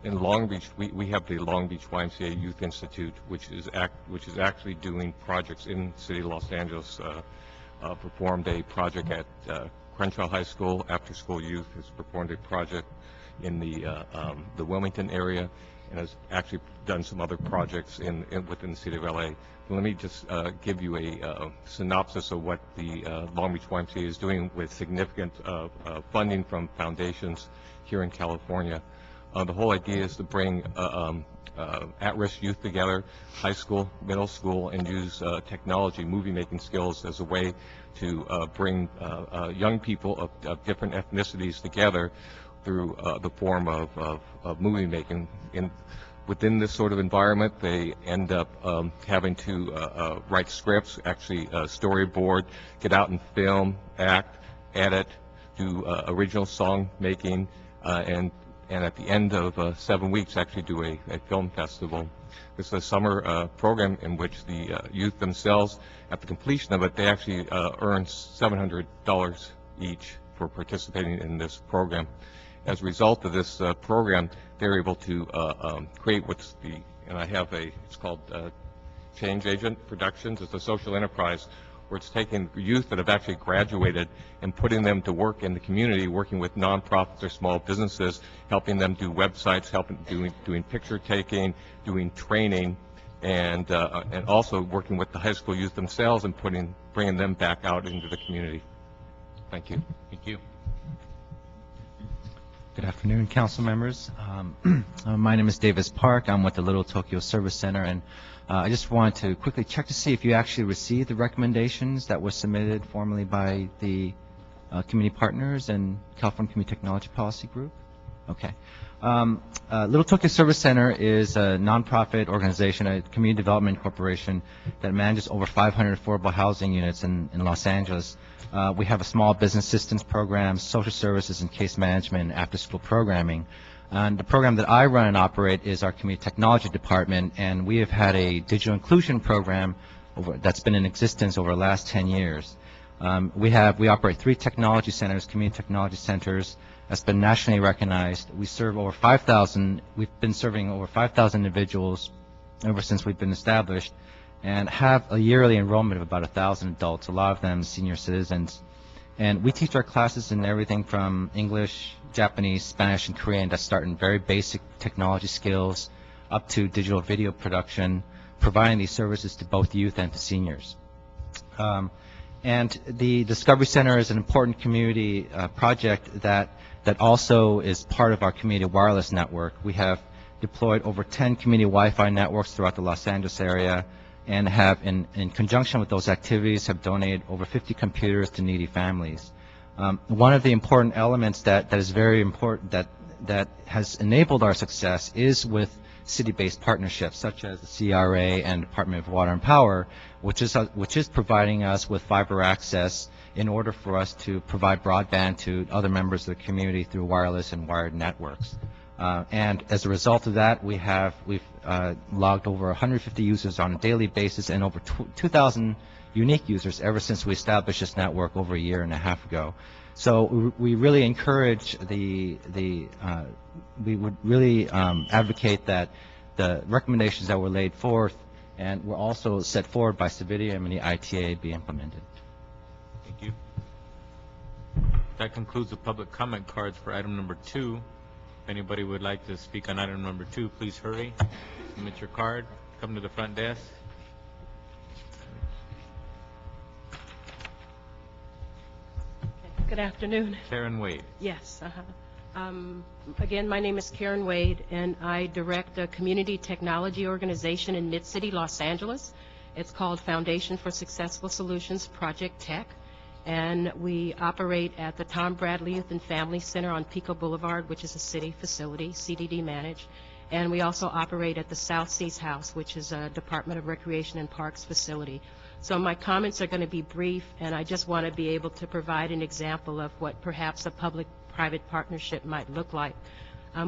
In Long Beach, we have the Long Beach YMCA Youth Institute, which is actually doing projects in the city of Los Angeles. Performed a project at Crenshaw High School. After School Youth has performed a project in the Wilmington area, and has actually done some other projects within the city of LA. Let me just give you a synopsis of what the Long Beach YMCA is doing with significant funding from foundations here in California. The whole idea is to bring at-risk youth together, high school, middle school, and use technology, movie-making skills as a way to bring young people of different ethnicities together through the form of movie-making. Within this sort of environment, they end up having to write scripts, actually storyboard, get out and film, act, edit, do original song making, and at the end of 7 weeks actually do a film festival. It's a summer program in which the youth themselves, at the completion of it, they actually earn $700 each for participating in this program. As a result of this program, they're able to create it's called Change Agent Productions. It's a social enterprise where it's taking youth that have actually graduated and putting them to work in the community, working with nonprofits or small businesses, helping them do websites, doing picture taking, doing training, and also working with the high school youth themselves and bringing them back out into the community. Thank you. Thank you. Good afternoon, council members. My name is Davis Park. I'm with the Little Tokyo Service Center, and I just wanted to quickly check to see if you actually received the recommendations that were submitted formally by the community partners and California Community Technology Policy Group. Okay. Little Tokyo Service Center is a nonprofit organization, a community development corporation that manages over 500 affordable housing units in Los Angeles. We have a small business systems program, social services and case management, and after-school programming. And the program that I run and operate is our community technology department, and we have had a digital inclusion program that's been in existence over the last 10 years. We operate 3 technology centers, community technology centers, that's been nationally recognized. We serve over 5,000, we've been serving over 5,000 individuals ever since we've been established, and have a yearly enrollment of about 1,000 adults, a lot of them senior citizens. And we teach our classes in everything from English, Japanese, Spanish, and Korean that start in very basic technology skills up to digital video production, providing these services to both youth and to seniors. And the Discovery Center is an important community project that also is part of our community wireless network. We have deployed over 10 community Wi-Fi networks throughout the Los Angeles area, and have, in conjunction with those activities, have donated over 50 computers to needy families. One of the important elements that is very important, that has enabled our success, is with city-based partnerships such as the CRA and Department of Water and Power, which is providing us with fiber access in order for us to provide broadband to other members of the community through wireless and wired networks. And as a result of that, we've logged over 150 users on a daily basis and over 2,000 unique users ever since we established this network over a year and a half ago. So we really encourage we would really advocate that the recommendations that were laid forth and were also set forward by Civic and the ITA be implemented. Thank you. That concludes the public comment cards for item number 2. If anybody would like to speak on item number 2, please hurry. Submit your card. Come to the front desk. Good afternoon. Karen Wade. Yes. Again, my name is Karen Wade, and I direct a community technology organization in Mid-City, Los Angeles. It's called Foundation for Successful Solutions Project Tech, and we operate at the Tom Bradley Youth and Family Center on Pico Boulevard, which is a city facility, CDD managed, and we also operate at the South Seas House, which is a Department of Recreation and Parks facility. So my comments are going to be brief, and I just want to be able to provide an example of what perhaps a public-private partnership might look like.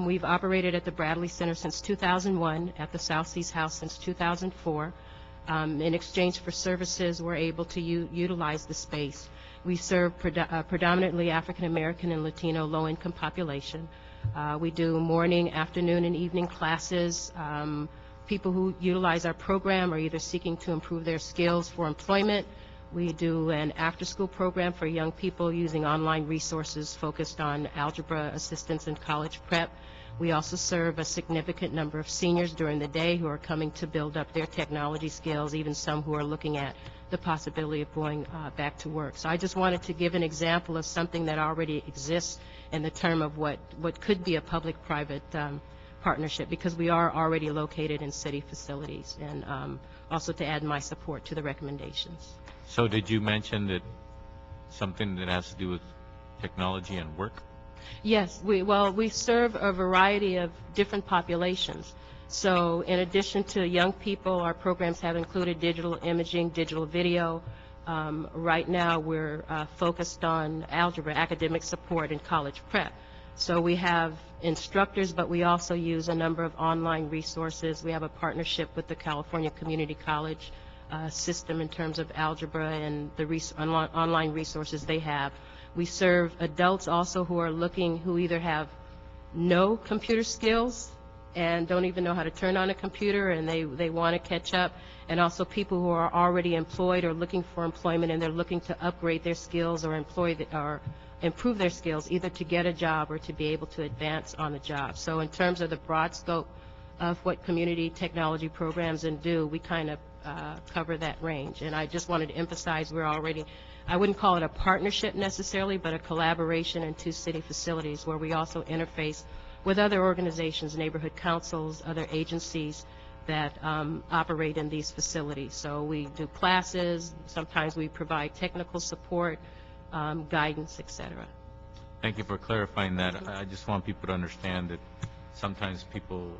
We've operated at the Bradley Center since 2001, at the South Seas House since 2004. In exchange for services, we're able to utilize the space. We serve predominantly African American and Latino low-income population. We do morning, afternoon, and evening classes. People who utilize our program are either seeking to improve their skills for employment. We do an after-school program for young people using online resources focused on algebra assistance and college prep. We also serve a significant number of seniors during the day who are coming to build up their technology skills, even some who are looking at the possibility of going back to work. So I just wanted to give an example of something that already exists in the term of what could be a public-private partnership, because we are already located in city facilities, and also to add my support to the recommendations. So did you mention that something that has to do with technology and work? Yes, we serve a variety of different populations. So in addition to young people, our programs have included digital imaging, digital video. Right now we're focused on algebra, academic support, and college prep. So we have instructors, but we also use a number of online resources. We have a partnership with the California Community College system in terms of algebra and the online resources they have. We serve adults also who either have no computer skills and don't even know how to turn on a computer, and they want to catch up, and also people who are already employed or looking for employment, and they're looking to upgrade their skills or improve their skills, either to get a job or to be able to advance on the job. So in terms of the broad scope of what community technology programs and do, we kind of cover that range. And I just wanted to emphasize we're already, I wouldn't call it a partnership necessarily, but a collaboration in two city facilities where we also interface with other organizations, neighborhood councils, other agencies that operate in these facilities. So we do classes, sometimes we provide technical support, guidance, et cetera. Thank you for clarifying that. I just want people to understand that sometimes people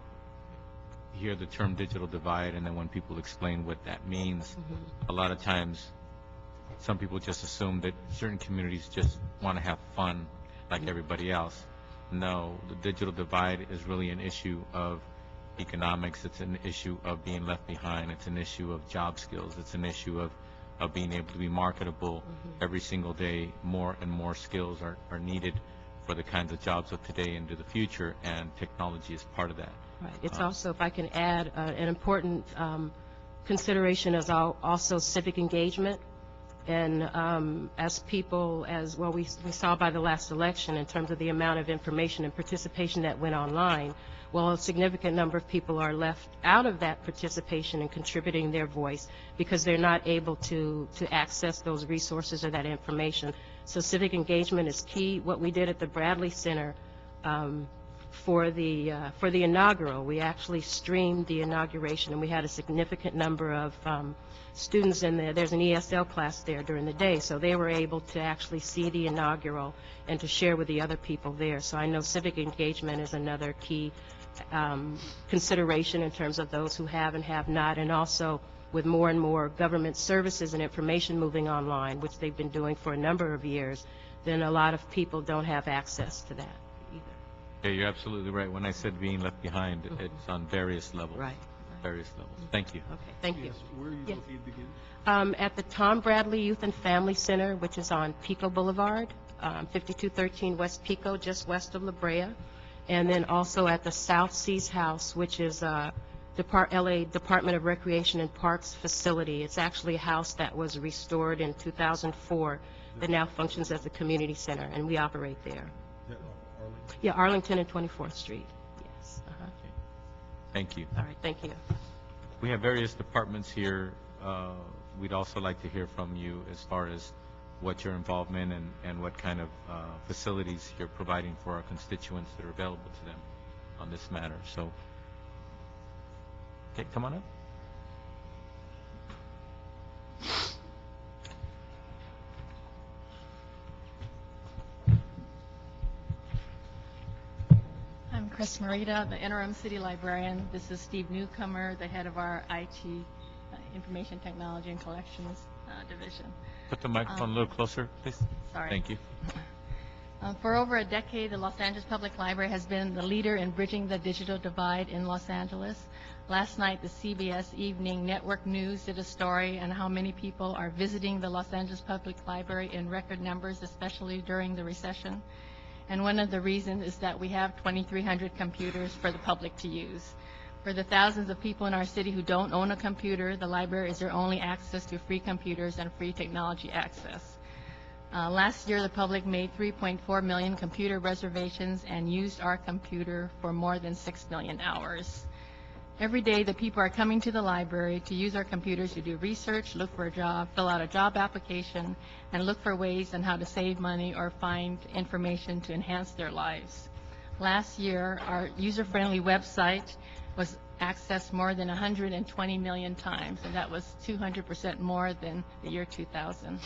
hear the term digital divide, and then when people explain what that means, a lot of times some people just assume that certain communities just want to have fun like everybody else. No, the digital divide is really an issue of economics. It's an issue of being left behind. It's an issue of job skills. It's an issue of being able to be marketable every single day. More and more skills are needed for the kinds of jobs of today into the future, and technology is part of that. Right. It's also, if I can add, an important consideration is also civic engagement. And as people, as well, we saw by the last election in terms of the amount of information and participation that went online, well, a significant number of people are left out of that participation and contributing their voice because they're not able to access those resources or that information. So civic engagement is key. What we did at the Bradley Center for the inaugural, we actually streamed the inauguration, and we had a significant number of students in there. There's an ESL class there during the day, so they were able to actually see the inaugural and to share with the other people there. So I know civic engagement is another key consideration in terms of those who have and have not, and also with more and more government services and information moving online, which they've been doing for a number of years, then a lot of people don't have access to that either. Yeah, you're absolutely right. When I said being left behind, it's on various levels. Right. Various levels. Thank you. Okay, thank you. Yes, where are you located again? At the Tom Bradley Youth and Family Center, which is on Pico Boulevard, 5213 West Pico, just west of La Brea. And then also at the South Seas House, which is LA Department of Recreation and Parks facility. It's actually a house that was restored in 2004 that now functions as a community center, and we operate there. Is that Arlington? Yeah, Arlington and 24th Street. Yes. Thank you. All right, thank you. We have various departments here. We'd also like to hear from you as far as what your involvement and what kind of facilities you're providing for our constituents that are available to them on this matter. So, okay, come on up. I'm Chris Morita, the interim city librarian. This is Steve Newcomer, the head of our IT, Information Technology and Collections division. Put the microphone a little closer, please. Sorry. Thank you. For over a decade, the Los Angeles Public Library has been the leader in bridging the digital divide in Los Angeles. Last night, the CBS Evening Network News did a story on how many people are visiting the Los Angeles Public Library in record numbers, especially during the recession. And one of the reasons is that we have 2,300 computers for the public to use. For the thousands of people in our city who don't own a computer, the library is their only access to free computers and free technology access. Last year, the public made 3.4 million computer reservations and used our computer for more than 6 million hours. Every day, the people are coming to the library to use our computers to do research, look for a job, fill out a job application, and look for ways on how to save money or find information to enhance their lives. Last year, our user-friendly website was accessed more than 120 million times, and that was 200% more than the year 2000.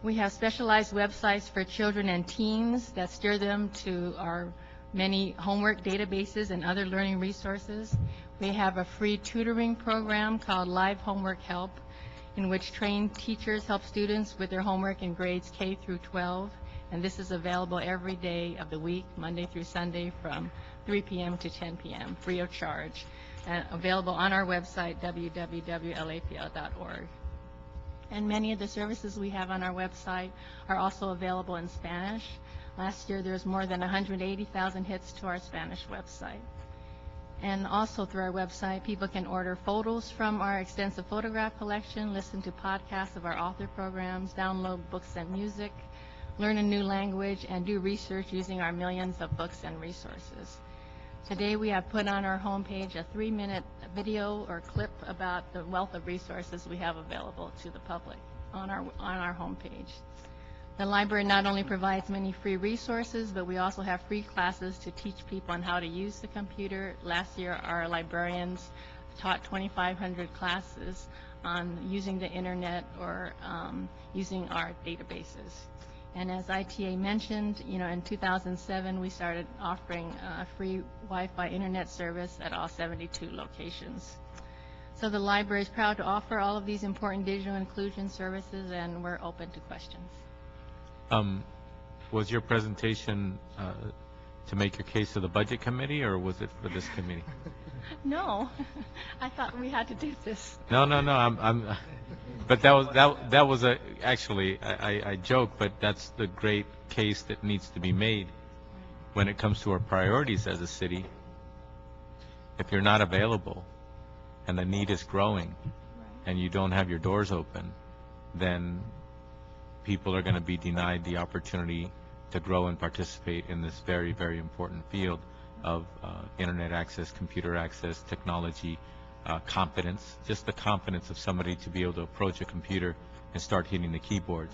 We have specialized websites for children and teens that steer them to our many homework databases and other learning resources. We have a free tutoring program called Live Homework Help, in which trained teachers help students with their homework in grades K through 12, and this is available every day of the week, Monday through Sunday, from 3 p.m. to 10 p.m., free of charge, and available on our website, www.lapl.org. And many of the services we have on our website are also available in Spanish. Last year, there was more than 180,000 hits to our Spanish website. And also through our website, people can order photos from our extensive photograph collection, listen to podcasts of our author programs, download books and music, learn a new language, and do research using our millions of books and resources. Today, we have put on our homepage a 3-minute video or clip about the wealth of resources we have available to the public on our homepage. The library not only provides many free resources, but we also have free classes to teach people on how to use the computer. Last year, our librarians taught 2,500 classes on using the internet or using our databases. And as ITA mentioned, in 2007, we started offering free Wi-Fi internet service at all 72 locations. So the library is proud to offer all of these important digital inclusion services, and we're open to questions. Was your presentation to make your case to the Budget Committee, or was it for this committee? No, I thought we had to do this. No. But that was actually I joke, but that's the great case that needs to be made when it comes to our priorities as a city. If you're not available, and the need is growing, and you don't have your doors open, then people are going to be denied the opportunity to grow and participate in this very, very important field of internet access, computer access, technology, confidence, just the confidence of somebody to be able to approach a computer and start hitting the keyboards.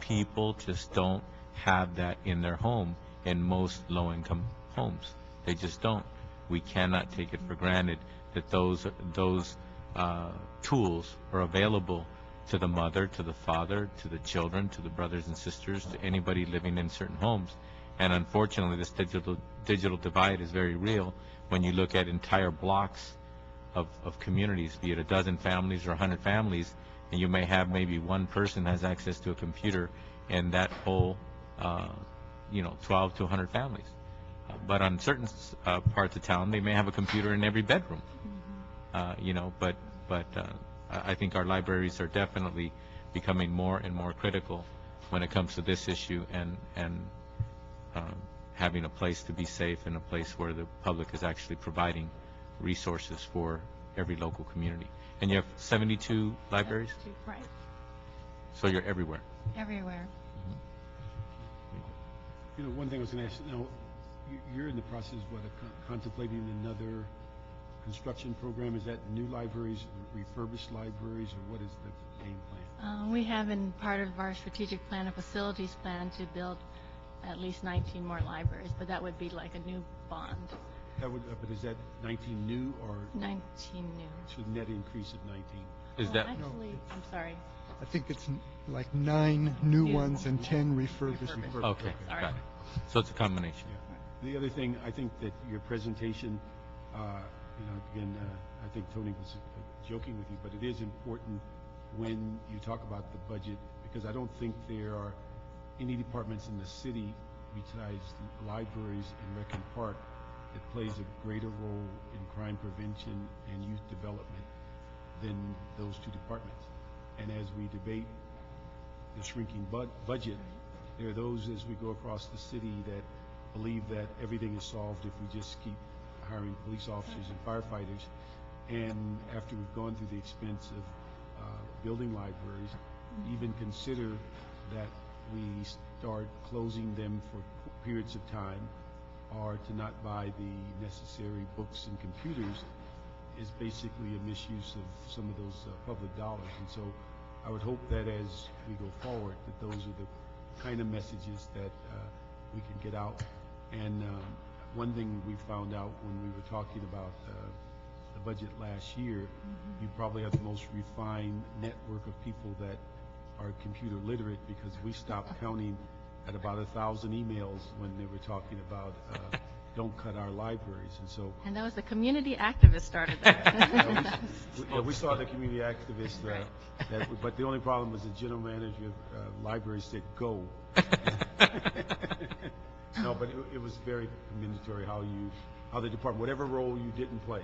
People just don't have that in their home in most low-income homes. They just don't. We cannot take it for granted that those tools are available to the mother, to the father, to the children, to the brothers and sisters, to anybody living in certain homes. And unfortunately, this digital divide is very real when you look at entire blocks of communities, be it a dozen families or 100 families, and you may have maybe one person has access to a computer in that whole, 12 to 100 families. But on certain parts of town, they may have a computer in every bedroom. But I think our libraries are definitely becoming more and more critical when it comes to this issue, and having a place to be safe and a place where the public is actually providing resources for every local community. And you have 72 libraries? Right. So you're everywhere? Everywhere. One thing I was going to ask, now, you're in the process of contemplating another construction program. Is that new libraries, refurbished libraries, or what is the game plan? We have in part of our strategic plan a facilities plan to build at least 19 more libraries, but that would be like a new bond. That would, but is that 19 new or? 19 new. So net increase of 19. Is that? Actually, I'm sorry. I think it's like 9 new ones and 10 refurbished. Okay, got it. So it's a combination. Yeah. The other thing, I think that your presentation, again, I think Tony was joking with you, but it is important when you talk about the budget, because I don't think there are any departments in the city besides libraries and Rec and Park that plays a greater role in crime prevention and youth development than those two departments. And as we debate the shrinking budget, there are those as we go across the city that believe that everything is solved if we just keep hiring police officers and firefighters. And after we've gone through the expense of building libraries, even consider that we start closing them for periods of time, or to not buy the necessary books and computers, is basically a misuse of some of those public dollars. And so I would hope that as we go forward, that those are the kind of messages that we can get out. And one thing we found out when we were talking about the budget last year, you probably have the most refined network of people that are computer literate, because we stopped counting at about 1,000 emails when they were talking about don't cut our libraries. And that was the community activist started that. We saw the community activists, but the only problem was the general manager of libraries said go. No, but it was very commendatory how the department, whatever role you didn't play,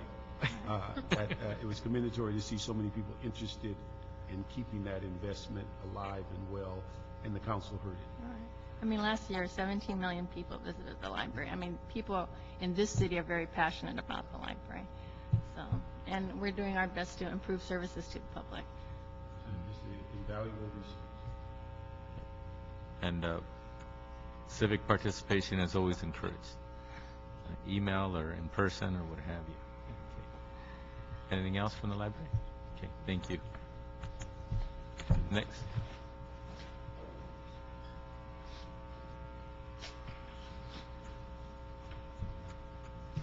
it was commendatory to see so many people interested in keeping that investment alive and well, and the council heard it. Right. I mean, last year, 17 million people visited the library. I mean, people in this city are very passionate about the library. So, and we're doing our best to improve services to the public. It's invaluable resource. And civic participation is always encouraged. email or in person or what have you. Okay. Anything else from the library? Okay, thank you. Next.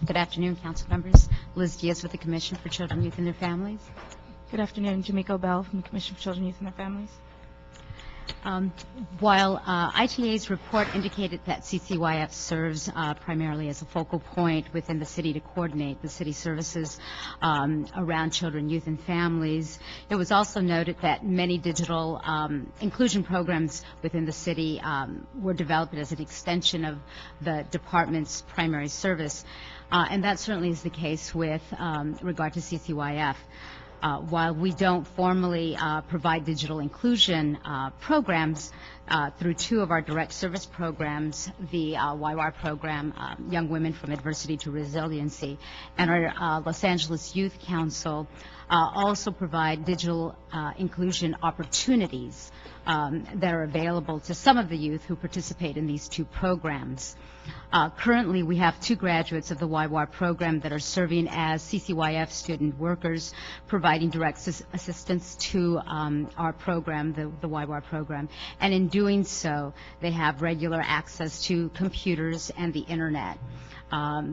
Good afternoon, council members. Liz Diaz with the Commission for Children, Youth, and Their Families. Good afternoon, Jamiko Bell from the Commission for Children, Youth, and Their Families. While ITA's report indicated that CCYF serves primarily as a focal point within the city to coordinate the city services around children, youth, and families, it was also noted that many digital inclusion programs within the city were developed as an extension of the department's primary service, and that certainly is the case with regard to CCYF. While we don't formally provide digital inclusion programs through two of our direct service programs, the YWAR program, Young Women from Adversity to Resiliency, and our Los Angeles Youth Council also provide digital inclusion opportunities that are available to some of the youth who participate in these two programs. Currently, we have two graduates of the YWAR program that are serving as CCYF student workers, providing direct assistance to our program, the YWAR program. And in doing so, they have regular access to computers and the internet.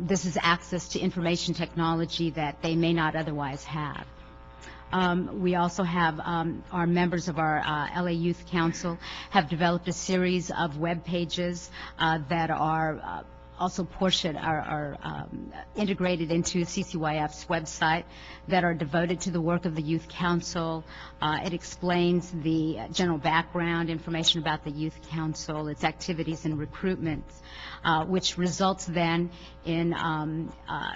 This is access to information technology that they may not otherwise have. We also have our members of our LA Youth Council have developed a series of web pages that are also are integrated into CCYF's website that are devoted to the work of the Youth Council. It explains the general background information about the Youth Council, its activities and recruitments, which results then in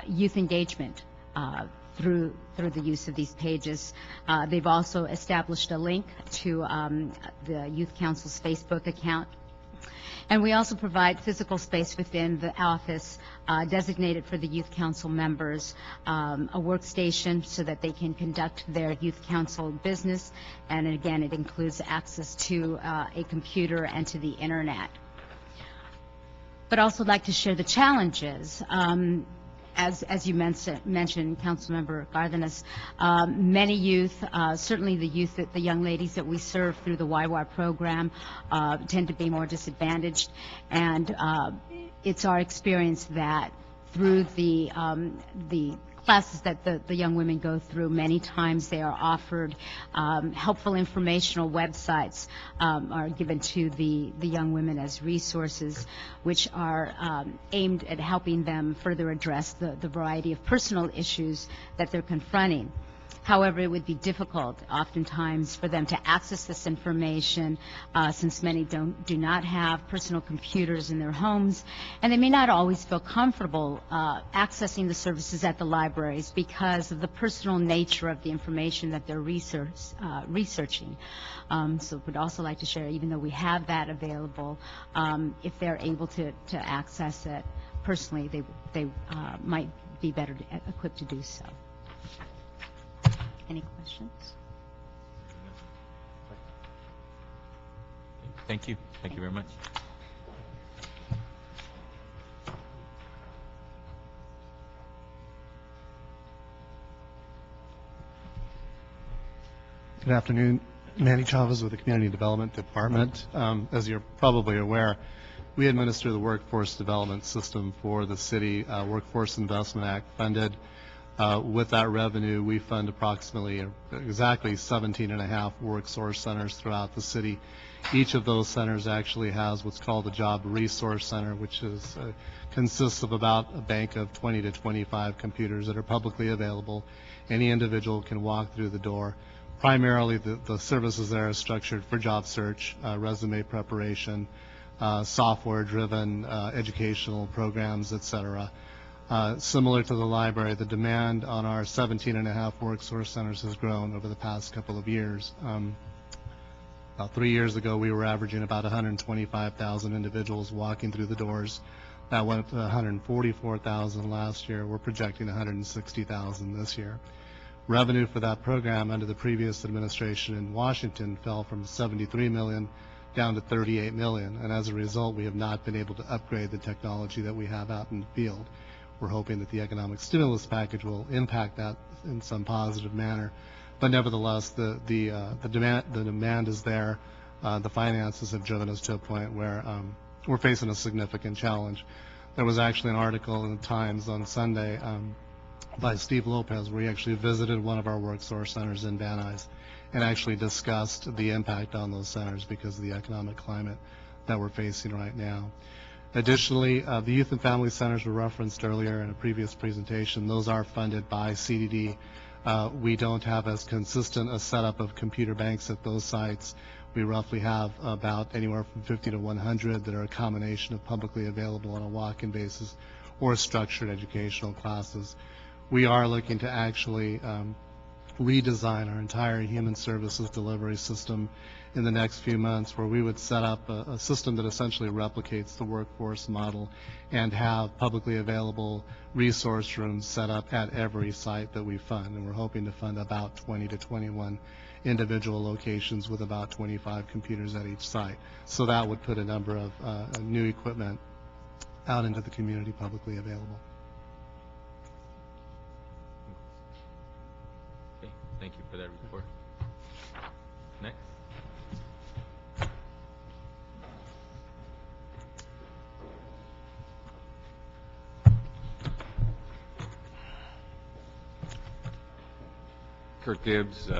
youth engagement through the use of these pages. They've also established a link to the Youth Council's Facebook account. And we also provide physical space within the office designated for the Youth Council members, a workstation so that they can conduct their Youth Council business. And again, it includes access to a computer and to the internet. But also like to share the challenges. As you mentioned, Councilmember Gardenas, many youth, certainly the young ladies that we serve through the YWAR program, tend to be more disadvantaged, and it's our experience that through the classes that the young women go through, many times they are offered helpful informational websites are given to the young women as resources, which are aimed at helping them further address the variety of personal issues that they're confronting. However, it would be difficult oftentimes for them to access this information since many do not have personal computers in their homes, and they may not always feel comfortable accessing the services at the libraries because of the personal nature of the information that they're researching. So we'd also like to share, even though we have that available, if they're able to access it personally, they might be better equipped to do so. Any questions? Thank you. Thank you very much. Good afternoon. Manny Chavez with the Community Development Department. As you're probably aware, we administer the workforce development system for the city, Workforce Investment Act funded. With that revenue, we fund exactly 17.5 work source centers throughout the city. Each of those centers actually has what's called a job resource center, which consists of about a bank of 20 to 25 computers that are publicly available. Any individual can walk through the door. Primarily, the services there are structured for job search, resume preparation, software-driven educational programs, etc. Similar to the library, the demand on our 17.5 work source centers has grown over the past couple of years. About 3 years ago, we were averaging about 125,000 individuals walking through the doors. That went up to 144,000 last year. We're projecting 160,000 this year. Revenue for that program under the previous administration in Washington fell from $73 million down to $38 million, and as a result, we have not been able to upgrade the technology that we have out in the field. we're hoping that the economic stimulus package will impact that in some positive manner. But nevertheless, the demand is there. The finances have driven us to a point where we're facing a significant challenge. There was actually an article in the Times on Sunday by Steve Lopez where he actually visited one of our work source centers in Van Nuys and actually discussed the impact on those centers because of the economic climate that we're facing right now. Additionally, the youth and family centers were referenced earlier in a previous presentation. Those are funded by CDD. We don't have as consistent a setup of computer banks at those sites. We roughly have about anywhere from 50 to 100 that are a combination of publicly available on a walk-in basis or structured educational classes. We are looking to actually redesign our entire human services delivery system in the next few months, where we would set up a system that essentially replicates the workforce model and have publicly available resource rooms set up at every site that we fund. And we're hoping to fund about 20 to 21 individual locations with about 25 computers at each site. So that would put a number of new equipment out into the community publicly available. Okay, thank you for that report. Next. Kurt Gibbs,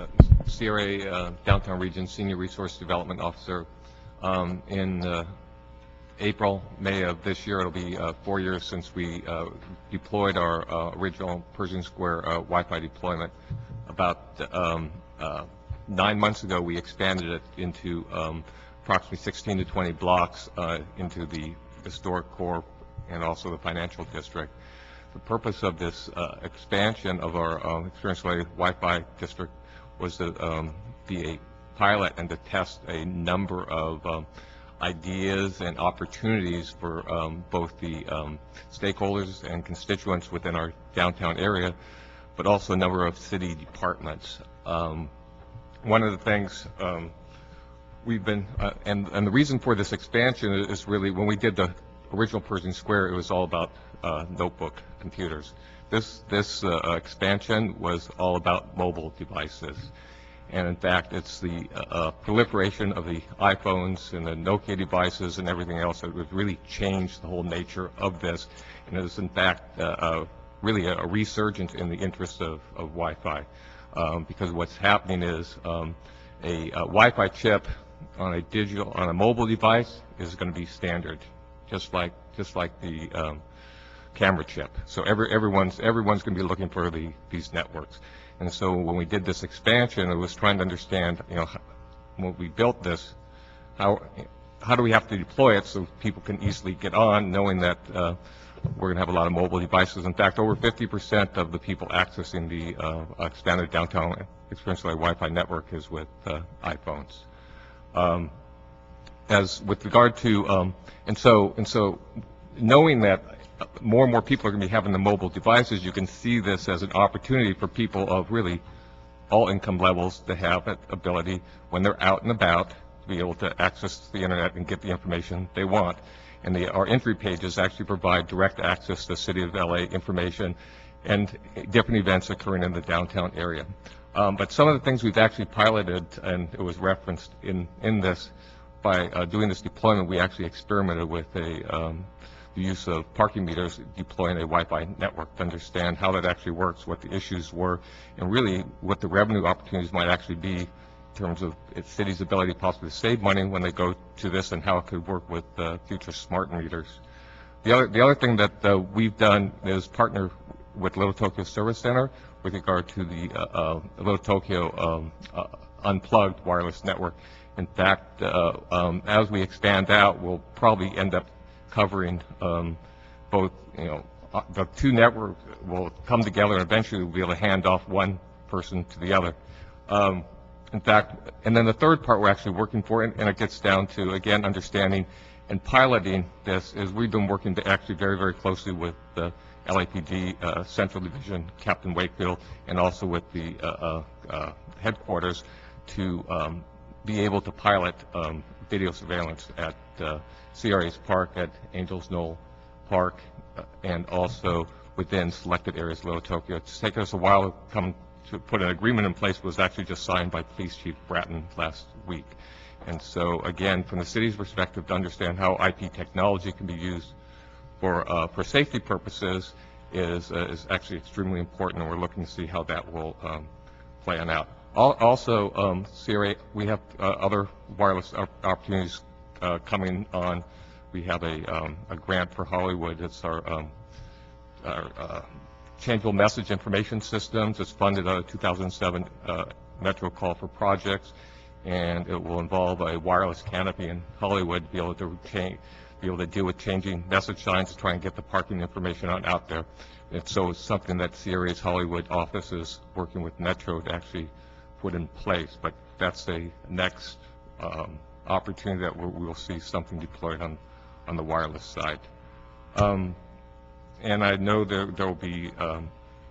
CRA Downtown Region Senior Resource Development Officer. In April, May of this year, it'll be 4 years since we deployed our original Pershing Square Wi-Fi deployment. About 9 months ago, we expanded it into approximately 16 to 20 blocks into the historic core and also the financial district. The purpose of this expansion of our experience-related Wi-Fi district was to be a pilot and to test a number of ideas and opportunities for both the stakeholders and constituents within our downtown area, but also a number of city departments. One of the things we've been, and the reason for this expansion is really when we did the original Pershing Square, it was all about notebook computers. This expansion was all about mobile devices. And in fact, it's the proliferation of the iPhones and the Nokia devices and everything else that would really change the whole nature of this. And it is in fact really a resurgence in the interest of Wi-Fi. Because what's happening is a Wi-Fi chip on a mobile device is going to be standard, just like the camera chip. So everyone's going to be looking for these networks. And so when we did this expansion, it was trying to understand, when we built this, how do we have to deploy it so people can easily get on, knowing that we're going to have a lot of mobile devices. In fact, over 50% of the people accessing the expanded downtown experience-related Wi-Fi network is with iPhones. As with regard to, and so knowing that more and more people are going to be having the mobile devices, you can see this as an opportunity for people of really all income levels to have that ability when they're out and about to be able to access the internet and get the information they want. And our entry pages actually provide direct access to City of LA information and different events occurring in the downtown area. But some of the things we've actually piloted, and it was referenced in this, by doing this deployment, we actually experimented with the use of parking meters, deploying a Wi-Fi network to understand how that actually works, what the issues were, and really what the revenue opportunities might actually be in terms of its city's ability possibly to save money when they go to this, and how it could work with future smart meters. The other thing that we've done is partner with Little Tokyo Service Center with regard to the Little Tokyo unplugged wireless network. In fact, as we expand out, we'll probably end up covering both, the two networks will come together and eventually we'll be able to hand off one person to the other. In fact, and then the third part we're actually working for, and it gets down to, again, understanding and piloting this, is we've been working actually very, very closely with the LAPD Central Division, Captain Wakefield, and also with the headquarters to be able to pilot video surveillance at CRA's Park, at Angels Knoll Park, and also within selected areas of Little Tokyo. It's taken us a while to put an agreement in place, but was actually just signed by Police Chief Bratton last week. And so, again, from the city's perspective, to understand how IP technology can be used for safety purposes is actually extremely important, and we're looking to see how that will plan out. Also, CRA, we have other wireless opportunities coming on. We have a grant for Hollywood. It's our changeable message information systems. It's funded out of 2007 Metro Call for Projects, and it will involve a wireless canopy in Hollywood to be able to deal with changing message signs to try and get the parking information out there. And so it's something that CRA's Hollywood office is working with Metro to actually put in place. But that's the next opportunity that we will see something deployed on the wireless side. And I know there will be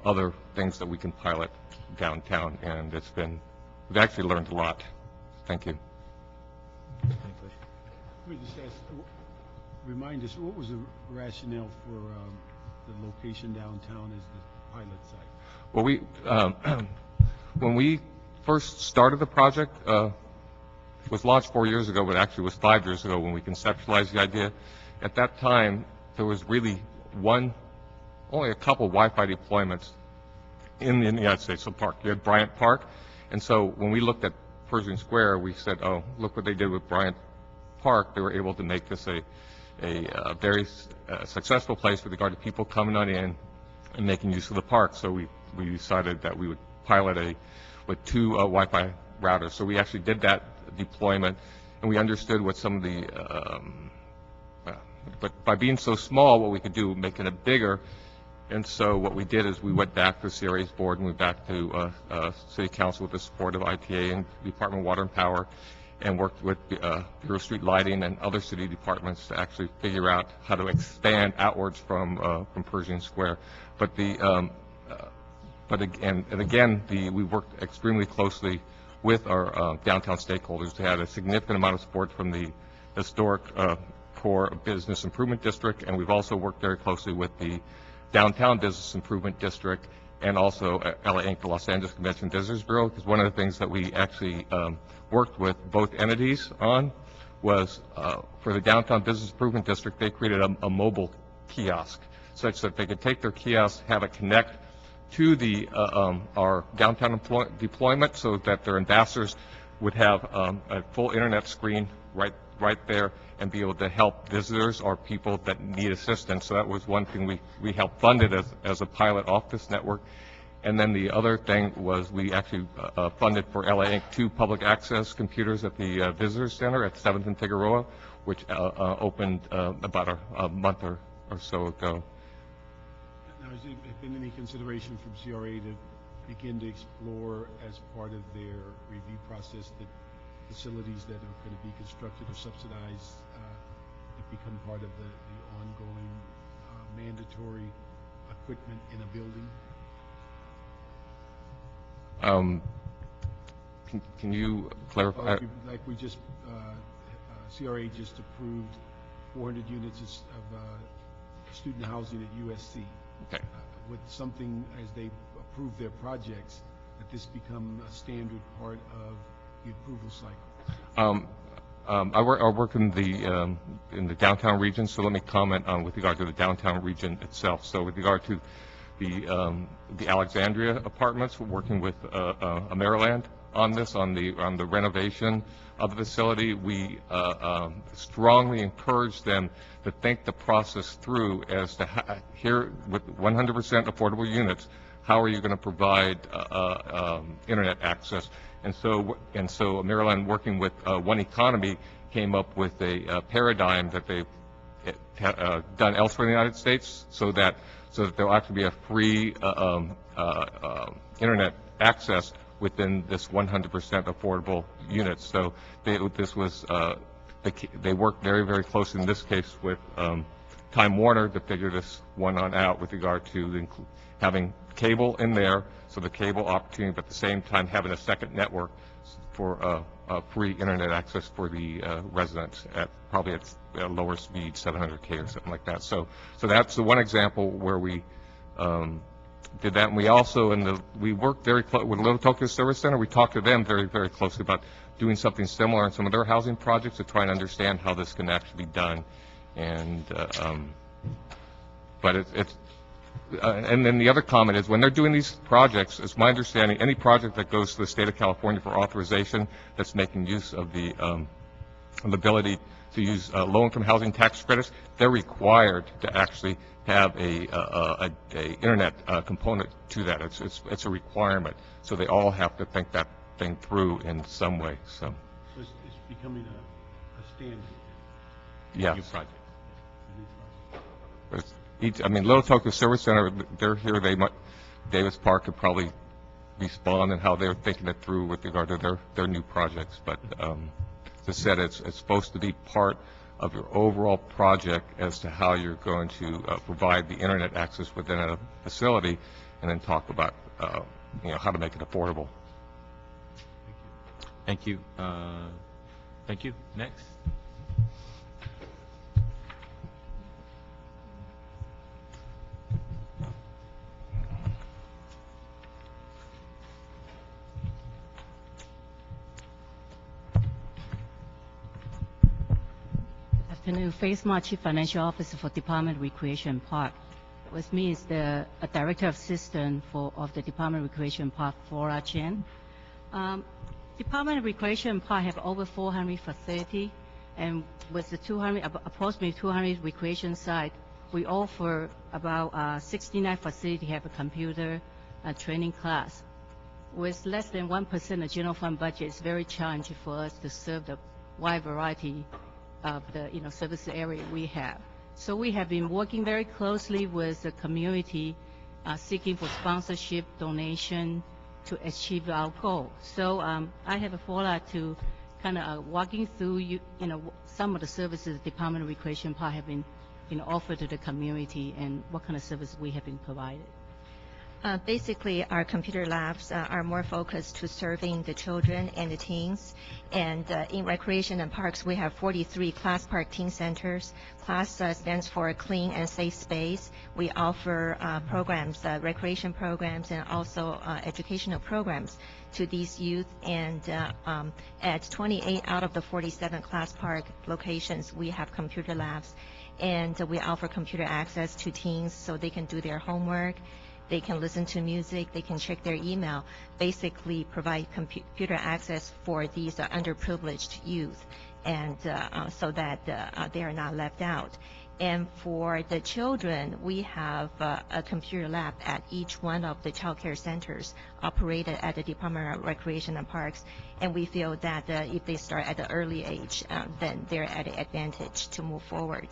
other things that we can pilot downtown, and we've actually learned a lot. Thank you. Let me just ask, remind us, what was the rationale for the location downtown as the pilot site? Well, when we first started the project, it was launched 4 years ago, but actually it was 5 years ago when we conceptualized the idea. At that time, there was really only a couple Wi-Fi deployments in the United States. So you had Bryant Park, and so when we looked at Pershing Square, we said, oh, look what they did with Bryant Park. They were able to make this a very successful place with regard to people coming on in and making use of the park. So we decided that we would pilot with 2 Wi-Fi routers. So we actually did that deployment, and we understood what some of the but by being so small, what we could do, making it bigger. And so what we did is we went back to CRA's board and we went back to City Council with the support of ITA and Department of Water and Power, and worked with Bureau Street Lighting and other city departments to actually figure out how to expand outwards from Pershing Square. But we worked extremely closely with our downtown stakeholders to have a significant amount of support from the historic core Business Improvement District, and we've also worked very closely with the Downtown Business Improvement District and also Ymca, the Los Angeles Convention Visitors Bureau, because one of the things that we actually worked with both entities on was for the Downtown Business Improvement District, they created a mobile kiosk such that they could take their kiosk, have it connect to our downtown deployment so that their ambassadors would have a full internet screen right there and be able to help visitors or people that need assistance. So that was one thing we helped fund it as a pilot off this network. And then the other thing was we actually funded for LA Inc. 2 public access computers at the Visitor Center at 7th and Figueroa, which opened about a month or so ago. Now, has there been any consideration from CRA to begin to explore as part of their review process that facilities that are going to be constructed or subsidized become part of the ongoing mandatory equipment in a building? Can you clarify? Like we just, CRA just approved 400 units of student housing at USC. Okay. With something, as they approve their projects, that this become a standard part of the approval cycle? I work in the downtown region, so let me comment on with regard to the downtown region itself. So with regard to the Alexandria apartments, we're working with Maryland on this, on the renovation of the facility. We strongly encourage them to think the process through as to here with 100% affordable units, how are you going to provide internet access? And so Maryland, working with One Economy, came up with a paradigm that they've done elsewhere in the United States, so that there'll actually be a free internet access within this 100% affordable units. So they worked very, very closely in this case with Time Warner to figure this one out with regard to having cable in there, so the cable opportunity, but at the same time having a second network for free internet access for the residents at probably at lower speed, 700K or something like that. So that's the one example where we did that. And we also, we worked very close with Little Tokyo Service Center. We talked to them very, very closely about doing something similar in some of their housing projects to try and understand how this can actually be done. And, but and then the other comment is when they're doing these projects, it's my understanding, any project that goes to the state of California for authorization that's making use of the ability to use low-income housing tax credits, they're required to actually have a internet component to that. It's a requirement. So they all have to think that thing through in some way. So it's becoming a standard. Yeah. New project. I mean, Little Tokyo Service Center, they're here. Davis Park could probably respond in how they're thinking it through with regard to their new projects. But as I said, it's supposed to be part of your overall project as to how you're going to provide the internet access within a facility, and then talk about how to make it affordable. Thank you. Thank you. Next. Afternoon, Faith Ma, Chief Financial Officer for Department of Recreation Park. With me is the Director of Assistant of the Department of Recreation Park, Flora Chen. Department of Recreation Park have over 400 facilities, and with the approximately 200 recreation sites, we offer about 69 facilities have a computer training class. With less than 1% of general fund budget, it's very challenging for us to serve the wide variety of the service area we have. So we have been working very closely with the community, seeking for sponsorship, donation to achieve our goal. So I have a follow-up to kind of walking through some of the services the Department of Recreation Park have been offered to the community and what kind of service we have been provided. Basically, our computer labs are more focused to serving the children and the teens. And in recreation and parks, we have 43 class park teen centers. Class stands for clean and safe space. We offer programs, recreation programs, and also educational programs to these youth. And at 28 out of the 47 class park locations, we have computer labs. And we offer computer access to teens so they can do their homework. They can listen to music, they can check their email, basically provide computer access for these underprivileged youth, and so that they are not left out. And for the children, we have a computer lab at each one of the child care centers operated at the Department of Recreation and Parks, and we feel that if they start at an early age, then they're at an advantage to move forward.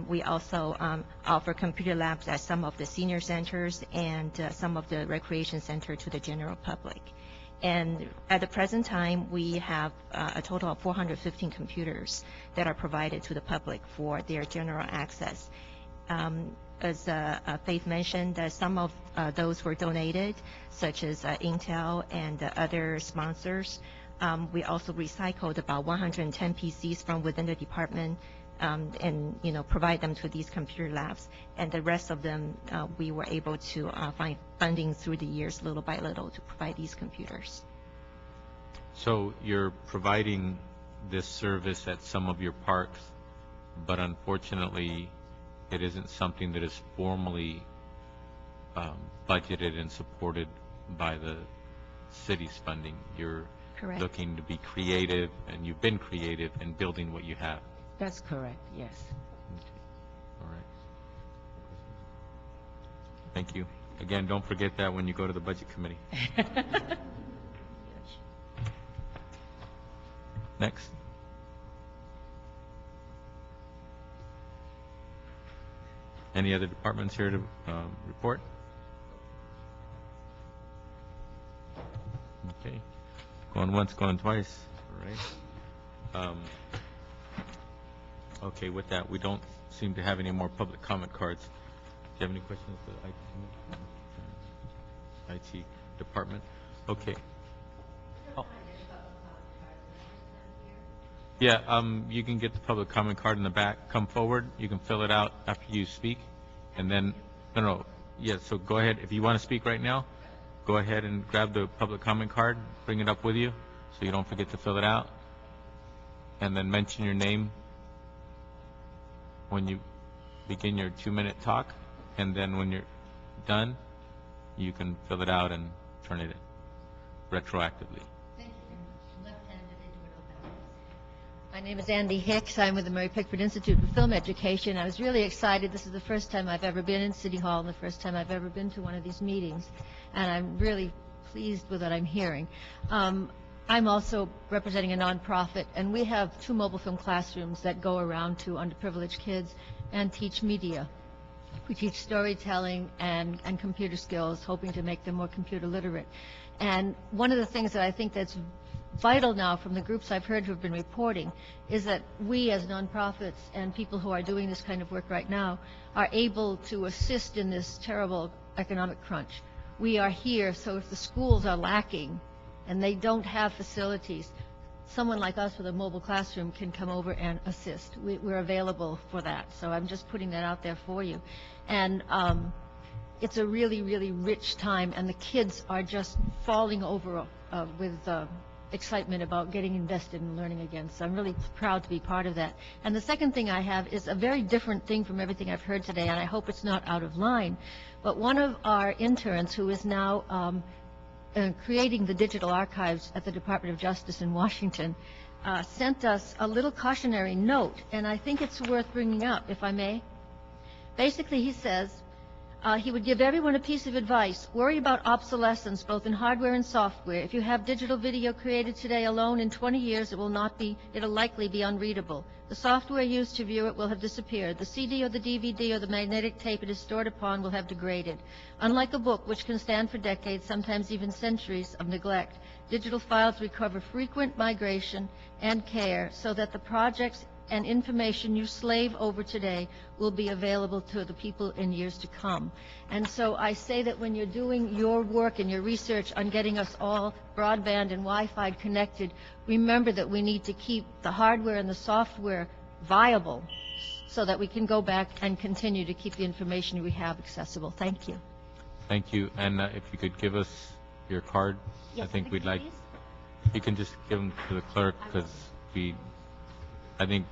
We also offer computer labs at some of the senior centers and some of the recreation center to the general public. And at the present time, we have a total of 415 computers that are provided to the public for their general access. As Faith mentioned, some of those were donated, such as Intel and other sponsors. We also recycled about 110 PCs from within the department and provide them to these computer labs, and the rest of them we were able to find funding through the years, little by little, to provide these computers. So you're providing this service at some of your parks, but unfortunately, it isn't something that is formally budgeted and supported by the city's funding. You're Correct. Looking to be creative, and you've been creative in building what you have. That's correct, yes. All right. Thank you. Again, don't forget that when you go to the Budget Committee. Next. Any other departments here to report? Okay. Going once, going twice. All right. Okay, with that, we don't seem to have any more public comment cards. Do you have any questions for the IT department? Okay. Oh. Yeah, you can get the public comment card in the back. Come forward. You can fill it out after you speak. And then, no, Yeah, so go ahead. If you want to speak right now, go ahead and grab the public comment card, bring it up with you, so you don't forget to fill it out. And then mention your name when you begin your 2-minute talk. And then when you're done, you can fill it out and turn it in retroactively. Thank you very much. Left-handed, they do it all backwards. My name is Andy Hicks. I'm with the Mary Pickford Institute for Film Education. I was really excited. This is the first time I've ever been in City Hall and the first time I've ever been to one of these meetings. And I'm really pleased with what I'm hearing. I'm also representing a nonprofit, and we have 2 mobile film classrooms that go around to underprivileged kids and teach media. We teach storytelling and computer skills, hoping to make them more computer literate. And one of the things that I think that's vital now from the groups I've heard who have been reporting is that we as nonprofits and people who are doing this kind of work right now are able to assist in this terrible economic crunch. We are here, so if the schools are lacking and they don't have facilities, someone like us with a mobile classroom can come over and assist. We're available for that. So I'm just putting that out there for you. And it's a really, really rich time, and the kids are just falling over with excitement about getting invested in learning again. So I'm really proud to be part of that. And the second thing I have is a very different thing from everything I've heard today, and I hope it's not out of line. But one of our interns who is now creating the digital archives at the Department of Justice in Washington sent us a little cautionary note, and I think it's worth bringing up, if I may. Basically, he says he would give everyone a piece of advice. Worry about obsolescence, both in hardware and software. If you have digital video created today alone, in 20 years it'll likely be unreadable. The software used to view it will have disappeared. The CD or the DVD or the magnetic tape it is stored upon will have degraded. Unlike a book, which can stand for decades, sometimes even centuries of neglect, digital files recover frequent migration and care so that the projects and information you slave over today will be available to the people in years to come. And so I say that when you're doing your work and your research on getting us all broadband and Wi-Fi connected, remember that we need to keep the hardware and the software viable so that we can go back and continue to keep the information we have accessible. Thank you. Thank you. And if you could give us your card, Yes, I think please. we'd like, you can just give them to the clerk, because I think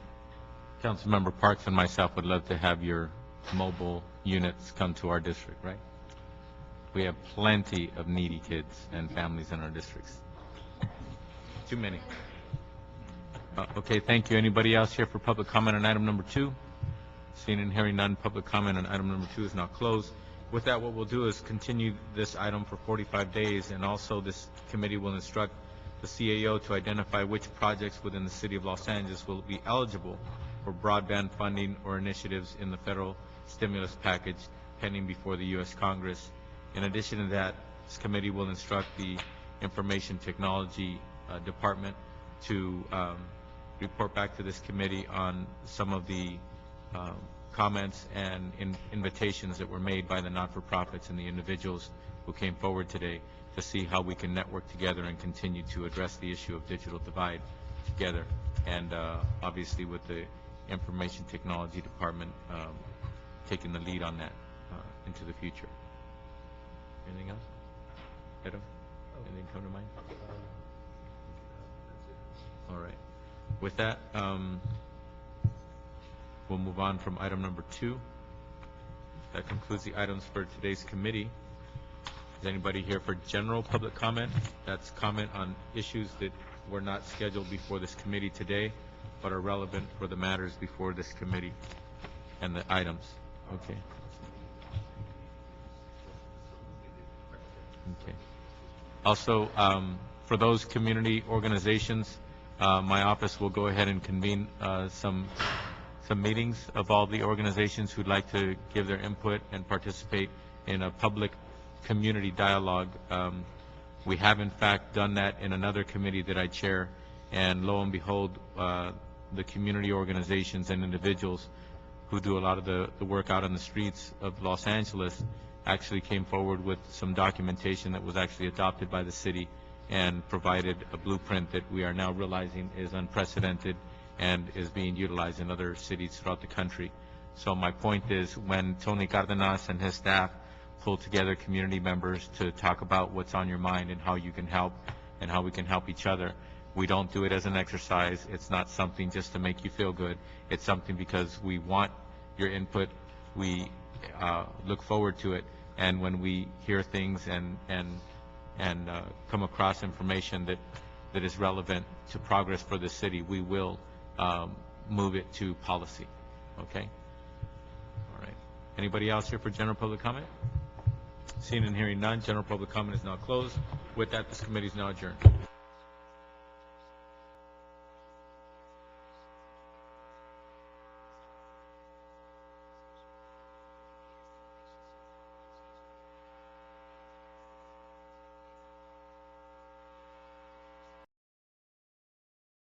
Councilmember Parks and myself would love to have your mobile units come to our district, right? We have plenty of needy kids and families in our districts. Too many. Okay, thank you. Anybody else here for public comment on item number 2? Seeing and hearing none, public comment on item number 2 is now closed. With that, what we'll do is continue this item for 45 days, and also this committee will instruct the CAO to identify which projects within the city of Los Angeles will be eligible for broadband funding or initiatives in the federal stimulus package pending before the U.S. Congress. In addition to that, this committee will instruct the Information Technology Department to report back to this committee on some of the comments and invitations that were made by the not-for-profits and the individuals who came forward today to see how we can network together and continue to address the issue of digital divide together. And obviously with the Information Technology Department taking the lead on that into the future. Anything else? Adam? Anything come to mind? All right. With that, we'll move on from item number 2. That concludes the items for today's committee. Is anybody here for general public comment? That's comment on issues that were not scheduled before this committee today, but are relevant for the matters before this committee and the items. Okay. Okay. Also, for those community organizations, my office will go ahead and convene some meetings of all the organizations who'd like to give their input and participate in a public community dialogue. We have in fact done that in another committee that I chair, and lo and behold, the community organizations and individuals who do a lot of the work out on the streets of Los Angeles actually came forward with some documentation that was actually adopted by the city and provided a blueprint that we are now realizing is unprecedented and is being utilized in other cities throughout the country. So my point is, when Tony Cardenas and his staff pull together community members to talk about what's on your mind and how you can help and how we can help each other. We don't do it as an exercise. It's not something just to make you feel good. It's something because we want your input. We look forward to it. And when we hear things and come across information that is relevant to progress for the city, we will move it to policy. Okay? All right. Anybody else here for general public comment? Seeing and hearing none, general public comment is now closed. With that, this committee is now adjourned.